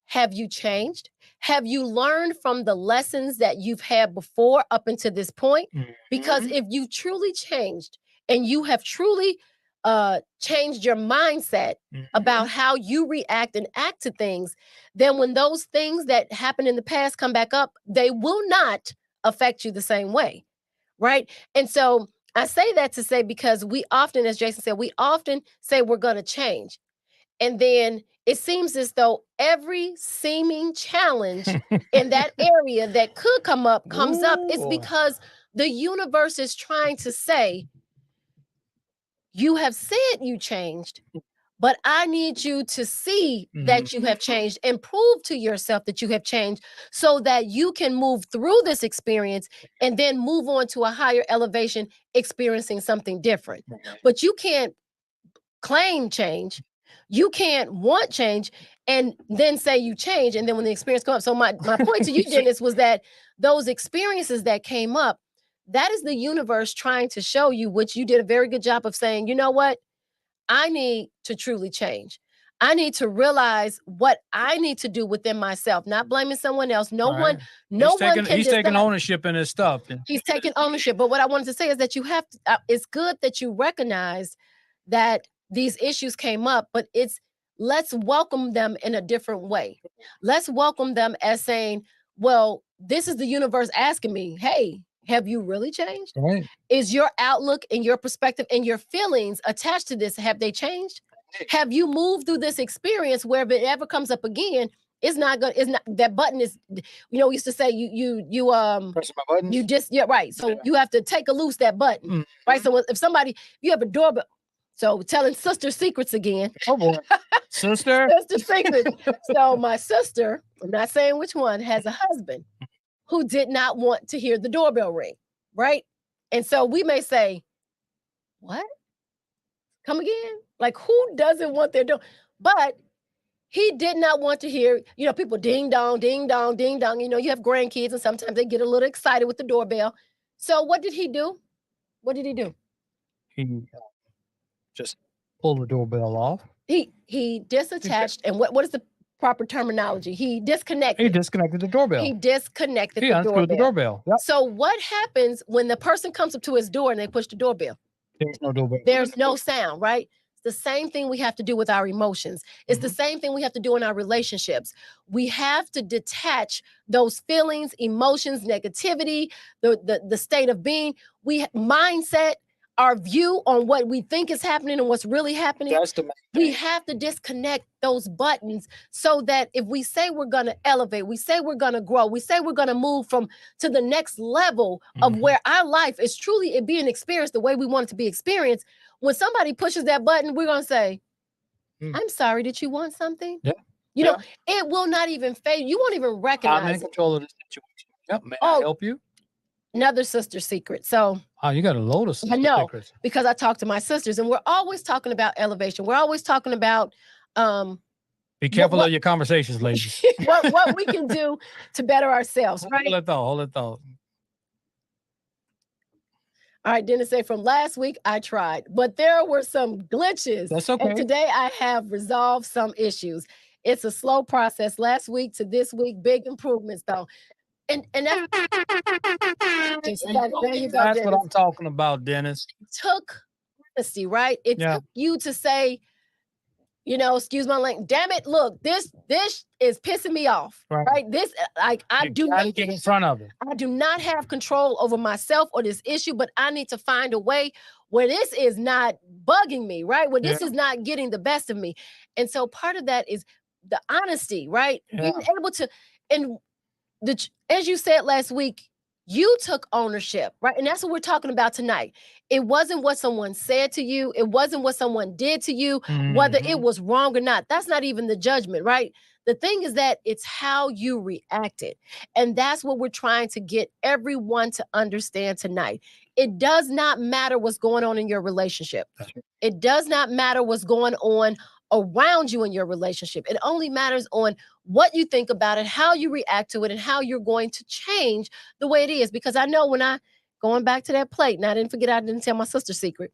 have you changed? Have you learned from the lessons that you've had before up until this point? Because if you truly changed and you have truly changed your mindset about how you react and act to things, then when those things that happened in the past come back up, they will not affect you the same way, right? And so I say that to say, because we often, as Jason said, we often say we're going to change. And then it seems as though every seeming challenge in that area that could come up comes up. It's because the universe is trying to say, you have said you changed, but I need you to see that you have changed and prove to yourself that you have changed so that you can move through this experience and then move on to a higher elevation, experiencing something different. But you can't claim change. You can't want change and then say you change. And then when the experience comes up. So my point to you, Dennis, was that those experiences that came up, that is the universe trying to show you, which you did a very good job of saying, you know what? I need to truly change. I need to realize what I need to do within myself, not blaming someone else. He's taking ownership in his stuff. He's taking ownership. But what I wanted to say is that you have to, it's good that you recognize that these issues came up, but let's welcome them in a different way. Let's welcome them as saying, well, this is the universe asking me, hey, have you really changed? Right. Is your outlook and your perspective and your feelings attached to this? Have they changed? Have you moved through this experience where if it ever comes up again, It's not that button is, we used to say you press my buttons. You just, right. So you have to take a loose that button, right? So if you have a doorbell, so telling sister secrets again. Oh boy, sister secrets. So my sister, I'm not saying which one, has a husband who did not want to hear the doorbell ring, right? And so we may say, what? Come again? Like, who doesn't want their door? But he did not want to hear, people ding dong, ding dong, ding dong. You have grandkids and sometimes they get a little excited with the doorbell. So what did he do? What did he do? He just pulled the doorbell off. He disattached, and what is the proper terminology? He disconnected. He disconnected the doorbell. He disconnected the doorbell. Unscrewed the doorbell. Yep. So what happens when the person comes up to his door and they push the doorbell? There's no doorbell. There's no sound, right? It's the same thing we have to do with our emotions. It's the same thing we have to do in our relationships. We have to detach those feelings, emotions, negativity, the state of being, mindset, our view on what we think is happening and what's really happening. That's the main thing. We have to disconnect those buttons so that if we say we're going to elevate, we say we're going to grow, we say we're going to move to the next level of where our life is truly being experienced the way we want it to be experienced. When somebody pushes that button, we're going to say, I'm sorry, did you want something? Yeah. It will not even fade. You won't even recognize I'm in control of the situation. Yep. May I help you? Another sister secret. So you got a load of sister secrets. Because I talk to my sisters and we're always talking about elevation. We're always talking about be careful of your conversations, ladies. what we can do to better ourselves, right? Hold it though. All right, Dennis said from last week I tried, but there were some glitches. That's okay. And today I have resolved some issues. It's a slow process. Last week to this week, big improvements though. And that's there you go, Dennis. What I'm talking about, Dennis. It took honesty, right? It took you to say, excuse my language, damn it, look, this is pissing me off, right? This, I do not get in front of it. I do not have control over myself or this issue, but I need to find a way where this is not bugging me, right? Where this is not getting the best of me. And so part of that is the honesty, right? Being able to, and as you said last week, you took ownership, right? And that's what we're talking about tonight. It wasn't what someone said to you. It wasn't what someone did to you, whether it was wrong or not. That's not even the judgment, right? The thing is that it's how you reacted. And that's what we're trying to get everyone to understand tonight. It does not matter what's going on in your relationship. It does not matter what's going on around you in your relationship. It only matters on what you think about it, how you react to it, and how you're going to change the way it is. Because I know going back to that plate, and I didn't forget, I didn't tell my sister secret,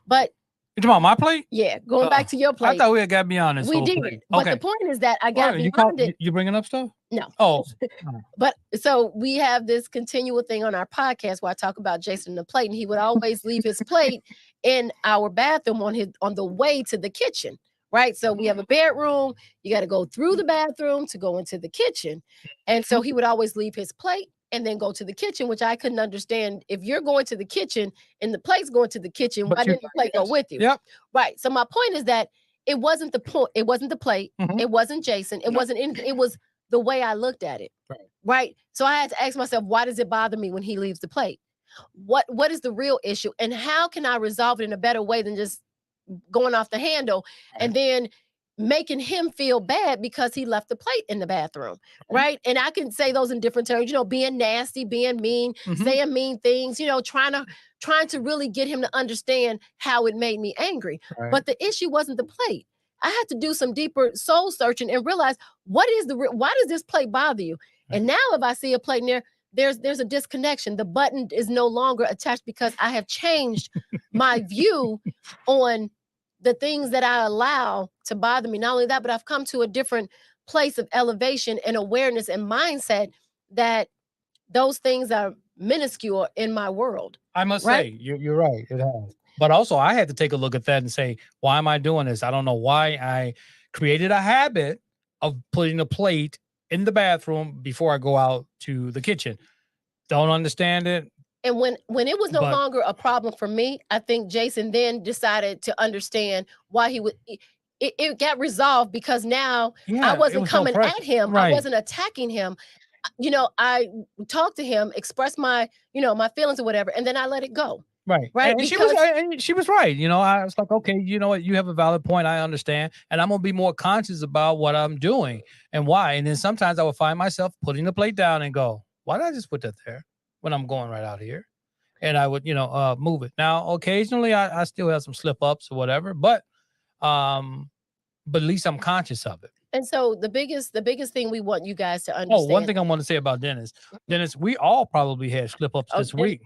but you talking about my plate? Yeah, going back to your plate. I thought we had got beyond this. We did. Plate. But the point is that I got beyond it. You bringing up stuff? No. Oh. But so we have this continual thing on our podcast where I talk about Jason and the plate, and he would always leave his plate in our bathroom on the way to the kitchen. Right. So we have a bedroom. You got to go through the bathroom to go into the kitchen. And so he would always leave his plate and then go to the kitchen, which I couldn't understand. If you're going to the kitchen and the plate's going to the kitchen, why didn't the plate go with you? Yep. Right. So my point is that it wasn't the point. It wasn't the plate. It wasn't Jason. It wasn't anything. It was the way I looked at it. Right. So I had to ask myself, why does it bother me when he leaves the plate? What is the real issue? And how can I resolve it in a better way than just going off the handle and then making him feel bad because he left the plate in the bathroom, right? And I can say those in different terms, being nasty, being mean, saying mean things, trying to really get him to understand how it made me angry. But the issue wasn't the plate. I had to do some deeper soul searching and realize why does this plate bother you? And now if I see a plate in there's a disconnection. The button is no longer attached because I have changed my view on the things that I allow to bother me. Not only that, but I've come to a different place of elevation and awareness and mindset that those things are minuscule in my world. I must say, you're right. It has. But also, I had to take a look at that and say, why am I doing this? I don't know why I created a habit of putting a plate in the bathroom before I go out to the kitchen. Don't understand it. And when it was no longer a problem for me, I think Jason then decided to understand why he would. it got resolved because now I wasn't coming at him. I wasn't attacking him. I talked to him, expressed my feelings or whatever, and then I let it go. Right. And she was right. I was like, okay, you know what? You have a valid point. I understand. And I'm going to be more conscious about what I'm doing and why. And then sometimes I will find myself putting the plate down and go, why did I just put that there when I'm going right out here? And I would, move it. Now, occasionally I still have some slip ups or whatever, but at least I'm conscious of it. And so the biggest thing we want you guys to understand. Oh, one thing I want to say about Dennis. Dennis, we all probably had slip ups this week.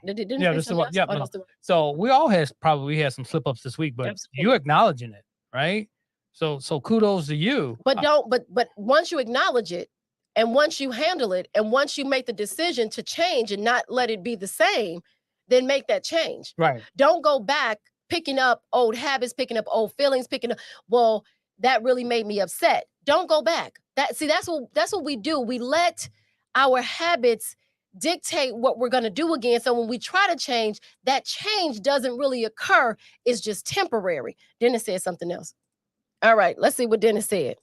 So we all probably had some slip ups this week, but you acknowledging it, right? So kudos to you. But but once you acknowledge it, and once you handle it, and once you make the decision to change and not let it be the same, then make that change. Right. Don't go back picking up old habits, picking up old feelings, well, that really made me upset. Don't go back. That's what we do. We let our habits dictate what we're going to do again. So when we try to change, that change doesn't really occur. It's just temporary. Dennis said something else. All right, let's see what Dennis said.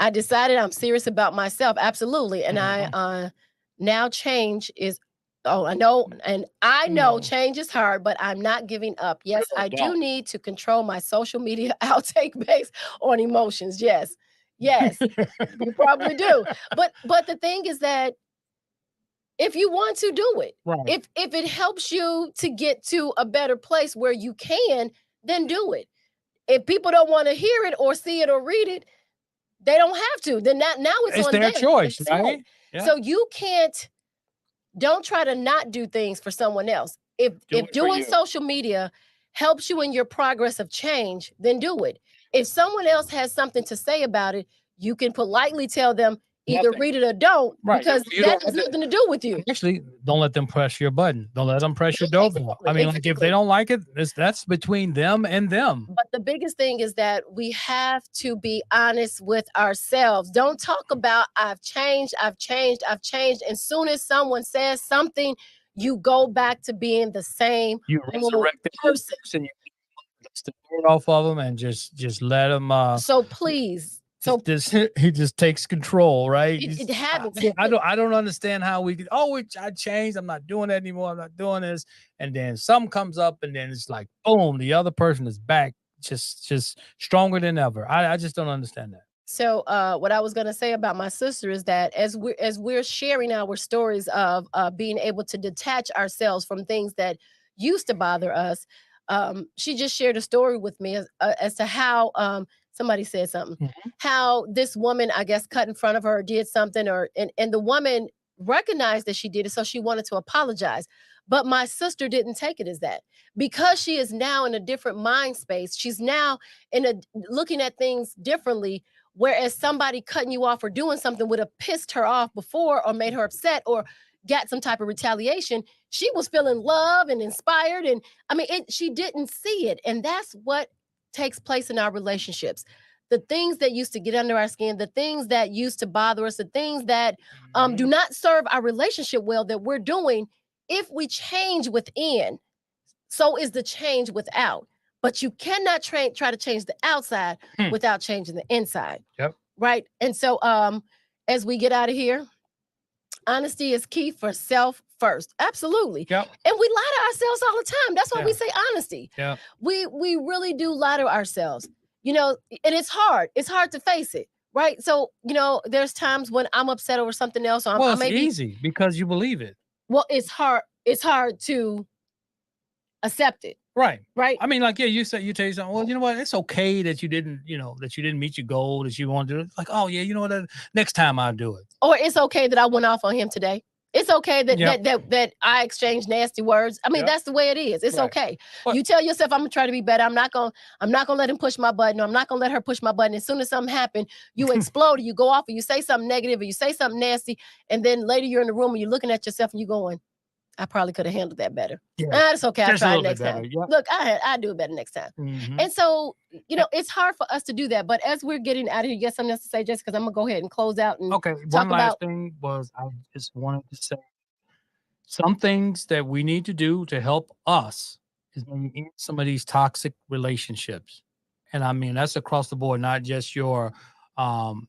I decided I'm serious about myself. Absolutely. And I now change is I know change is hard, but I'm not giving up. Yes, I do need to control my social media outtake based on emotions. Yes, you probably do. But the thing is that if you want to do it, if it helps you to get to a better place where you can, then do it. If people don't want to hear it or see it or read it, they don't have to. Then now it's on their choice, right? Yeah. So you can't. Don't try to not do things for someone else. If doing social media helps you in your progress of change, then do it. If someone else has something to say about it, you can politely tell them either read it or don't, because that has nothing to do with you. Actually, don't let them press your button. Don't let them press your doorbell. I mean, like if they don't like it, that's between them and them. But the biggest thing is that we have to be honest with ourselves. Don't talk about I've changed. And soon as someone says something, you go back to being the same person. You the word off of them and just let them. So please. So he just takes control, right? It happens. I don't understand how we could. I changed. I'm not doing that anymore. I'm not doing this. And then something comes up, and then it's like, boom, the other person is back, just stronger than ever. I just don't understand that. So what I was going to say about my sister is that as we're sharing our stories of being able to detach ourselves from things that used to bother us, she just shared a story with me as to how somebody said something, how this woman, I guess, cut in front of her or did something, and the woman recognized that she did it, so she wanted to apologize. But my sister didn't take it as that, because she is now in a different mind space. She's now looking at things differently. Whereas somebody cutting you off or doing something would have pissed her off before or made her upset or got some type of retaliation, she was feeling love and inspired. And I mean, she didn't see it. And that's what takes place in our relationships. The things that used to get under our skin, the things that used to bother us, the things that do not serve our relationship well that we're doing, if we change within, so is the change without. But you cannot try to change the outside without changing the inside. Yep. Right. And so as we get out of here, honesty is key for self first. Absolutely. Yep. And we lie to ourselves all the time. That's why we say honesty. Yeah. We really do lie to ourselves, and it's hard. It's hard to face it. Right. So, there's times when I'm upset over something else. Or it's easy because you believe it. Well, it's hard. It's hard to accept it. Right. Right. I mean, like, you tell you something. Well, you know what? It's okay that you didn't meet your goal that you want to do. Like, oh yeah, you know what? Next time I'll do it. Or it's okay that I went off on him today. It's okay that I exchanged nasty words. I mean, that's the way it is. It's okay. But you tell yourself, I'm gonna try to be better. I'm not gonna let him push my button. Or I'm not gonna let her push my button. As soon as something happens, you explode, or you go off, or you say something negative, or you say something nasty, and then later you're in the room and you're looking at yourself and you're going, I probably could have handled that better. Yeah. That's okay. I'll try it next time. Yep. Look, I do it better next time. And so, it's hard for us to do that. But as we're getting out of here, you got something else to say, Jessica? Because I'm going to go ahead and close out. And okay. One last thing was I just wanted to say some things that we need to do to help us is maybe end some of these toxic relationships. And I mean, that's across the board, not just your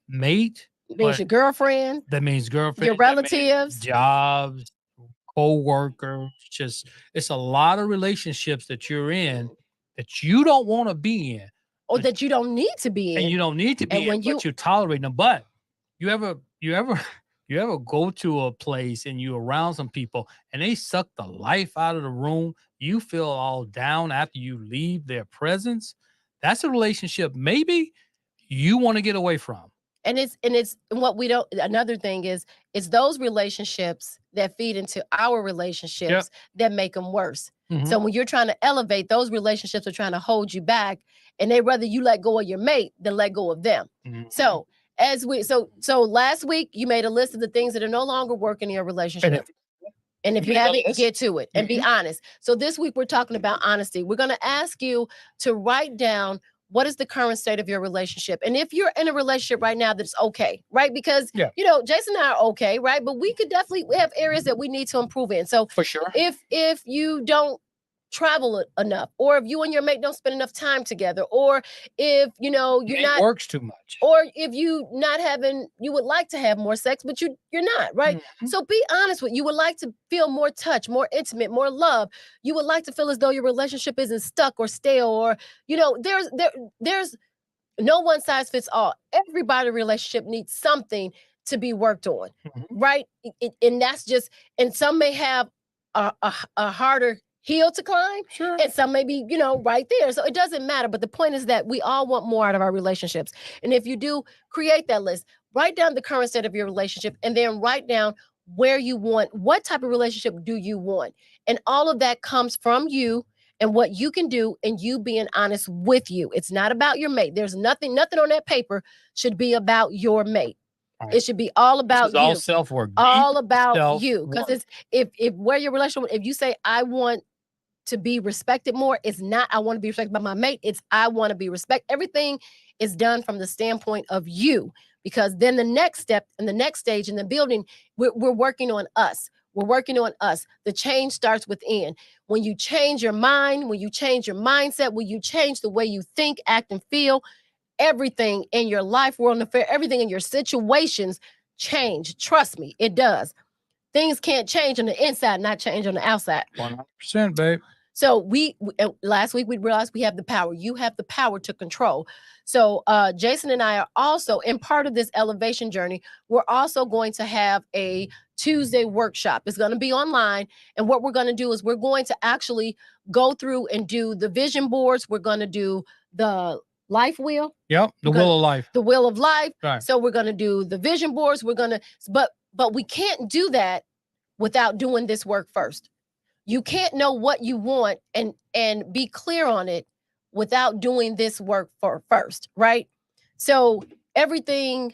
mate. Means your girlfriend. That means girlfriend. Your relatives. Jobs, co-workers. Just, it's a lot of relationships that you're in that you don't want to be in. Or that you don't need to be in. And you don't need to be in, but you're tolerating them. But you ever go to a place and you're around some people and they suck the life out of the room, you feel all down after you leave their presence? That's a relationship maybe you want to get away from. And it's what we don't, another thing is, it's those relationships that feed into our relationships that make them worse. So when you're trying to elevate, those relationships are trying to hold you back, and they rather you let go of your mate than let go of them. So so last week you made a list of the things that are no longer working in your relationship. And if you haven't, get to it and be honest. So this week we're talking about honesty. We're going to ask you to write down what is the current state of your relationship. And if you're in a relationship right now that's okay, right? Because, you know, Jason and I are okay, right? But we have areas that we need to improve in. So for sure, if you don't travel enough, or if you and your mate don't spend enough time together, or if you're not works too much, or if you would like to have more sex but you're not, right? So be honest with you would like to feel more touch, more intimate, more love. You would like to feel as though your relationship isn't stuck or stale, or there's no one size fits all. Everybody's relationship needs something to be worked on, right? And that's just, and some may have a harder hill to climb, and some may be, right there. So it doesn't matter. But the point is that we all want more out of our relationships. And if you do, create that list, write down the current state of your relationship, and then write down where you want, what type of relationship do you want? And all of that comes from you and what you can do, and you being honest with you. It's not about your mate. There's nothing on that paper should be about your mate. It should be all about you. All self-work. All about you. Because it's if where your relationship, if you say, I want to be respected more, it's not I want to be respected by my mate, it's I want to be respected. Everything is done from the standpoint of you, because then the next step and the next stage in the building, we're working on us. We're working on us. The change starts within. When you change your mind, when you change your mindset, when you change the way you think, act, and feel, everything in your life, world, and affair, everything in your situations change. Trust me, it does. Things can't change on the inside, not change on the outside. 100%, babe. So last week we realized we have the power. You have the power to control. So Jason and I are also, in part of this elevation journey, we're also going to have a Tuesday workshop. It's going to be online. And what we're going to do is we're going to actually go through and do the vision boards. We're going to do the life wheel. Yep, the wheel of life. The wheel of life. Right. So we're going to do the vision boards. We're going to, but we can't do that without doing this work first. You can't know what you want and be clear on it without doing this work first, right? So everything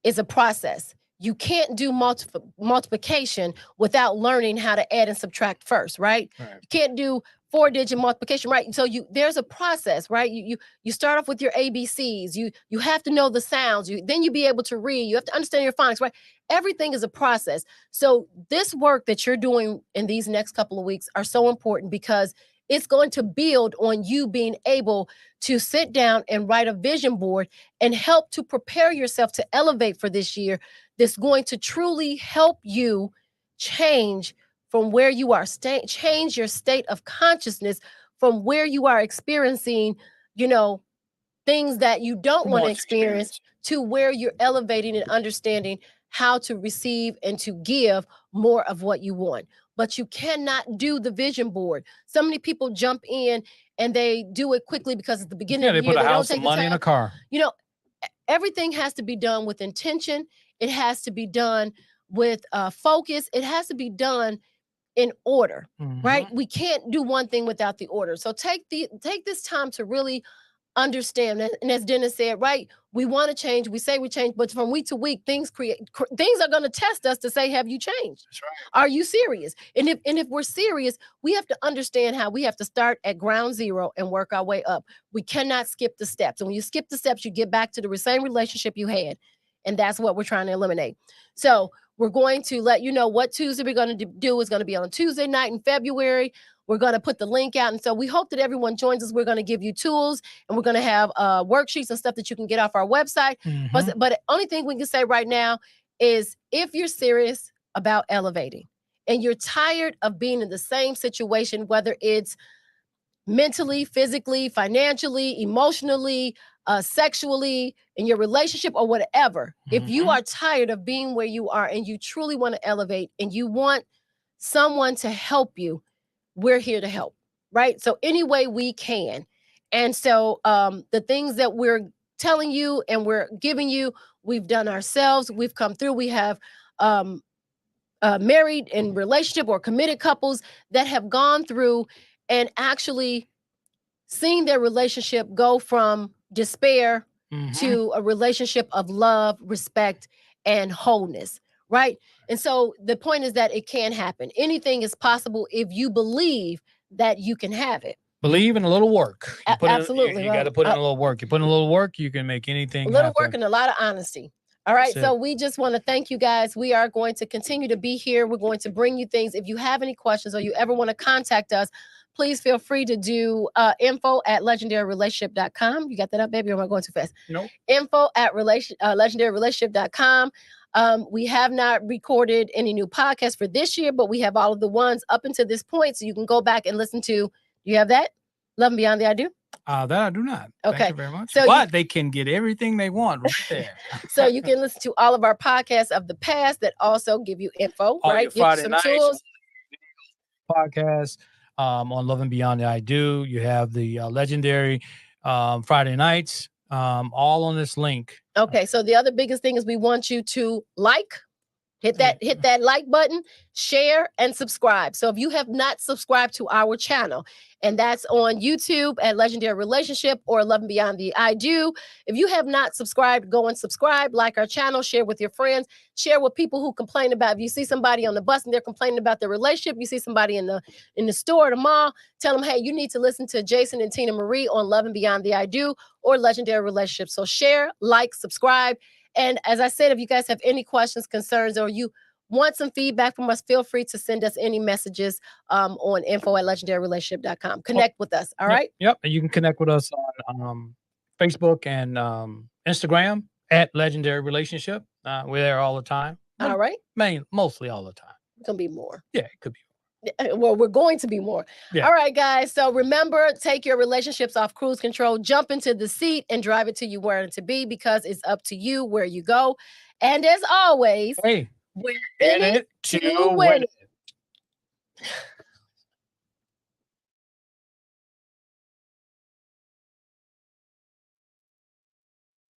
is a process. You can't do multiplication without learning how to add and subtract first, right? You can't do 4-digit multiplication, right? So there's a process, right? You start off with your ABCs. You have to know the sounds. Then you be able to read. You have to understand your phonics, right? Everything is a process. So this work that you're doing in these next couple of weeks are so important, because it's going to build on you being able to sit down and write a vision board and help to prepare yourself to elevate for this year. That's going to truly help you change from where you are, change your state of consciousness from where you are experiencing, things that you don't want to experience, to where you're elevating and understanding how to receive and to give more of what you want. But you cannot do the vision board. So many people jump in and they do it quickly because at the beginning of the year, they put a house, some money, in a car. Everything has to be done with intention. It has to be done with focus. It has to be done in order, right? We can't do one thing without the order. So take this time to really understand. And as Dennis said, right, we want to change. We say we change, but from week to week, things are going to test us to say, have you changed? That's right. Are you serious? And if we're serious, we have to understand how we have to start at ground zero and work our way up. We cannot skip the steps. And when you skip the steps, you get back to the same relationship you had. And that's what we're trying to eliminate. So we're going to let you know what Tuesday we're going to do is going to be on a Tuesday night in February. We're going to put the link out. And so we hope that everyone joins us. We're going to give you tools, and we're going to have worksheets and stuff that you can get off our website. But the only thing we can say right now is if you're serious about elevating and you're tired of being in the same situation, whether it's mentally, physically, financially, emotionally, sexually, in your relationship or whatever, if you are tired of being where you are and you truly want to elevate and you want someone to help you, we're here to help, right? So any way we can. And so the things that we're telling you and we're giving you, we've done ourselves. We've come through. We have married and relationship or committed couples that have gone through and actually seen their relationship go from despair to a relationship of love, respect, and wholeness, right? And so the point is that it can happen. Anything is possible if you believe that you can have it. Believe in a little work. Absolutely. You got to put in a little work. You put in a little work, you can make anything happen. A little work and a lot of honesty. All right. So we just want to thank you guys. We are going to continue to be here. We're going to bring you things. If you have any questions or you ever want to contact us, please feel free to do info@legendaryrelationship.com. You got that up, baby? Or am I going too fast? No. Info@legendaryrelationship.com. We have not recorded any new podcasts for this year, but we have all of the ones up until this point. So you can go back and listen to. Do you have that? Love and Beyond the I Do? That I do not. Okay. Thank you very much. So but they can get everything they want right there. So you can listen to all of our podcasts of the past that also give you info, all right? Give you some tools. Podcasts. On Love and Beyond the I Do. You have the legendary Friday nights, all on this link. Okay, so the other biggest thing is we want you to hit that like button, share, and subscribe. So if you have not subscribed to our channel, and that's on YouTube at Legendary Relationship or Love and Beyond the I Do. If you have not subscribed, go and subscribe, like our channel, share with your friends, share with people who complain about, if you see somebody on the bus and they're complaining about their relationship, you see somebody in the store or the mall, tell them, hey, you need to listen to Jason and Tina Marie on Love and Beyond the I Do or Legendary Relationship. So share, like, subscribe. And as I said, if you guys have any questions, concerns, or you want some feedback from us, feel free to send us any messages on info@legendaryrelationship.com. Connect with us. All right. Yep. And you can connect with us on Facebook and Instagram at Legendary Relationship. We're there all the time. All right. Mostly all the time. It's going to be more. Yeah, it could be. Well, we're going to be more. Yeah. All right, guys. So remember, take your relationships off cruise control, jump into the seat and drive it to you where it to be, because it's up to you where you go. And as always, hey, we're in it to win it.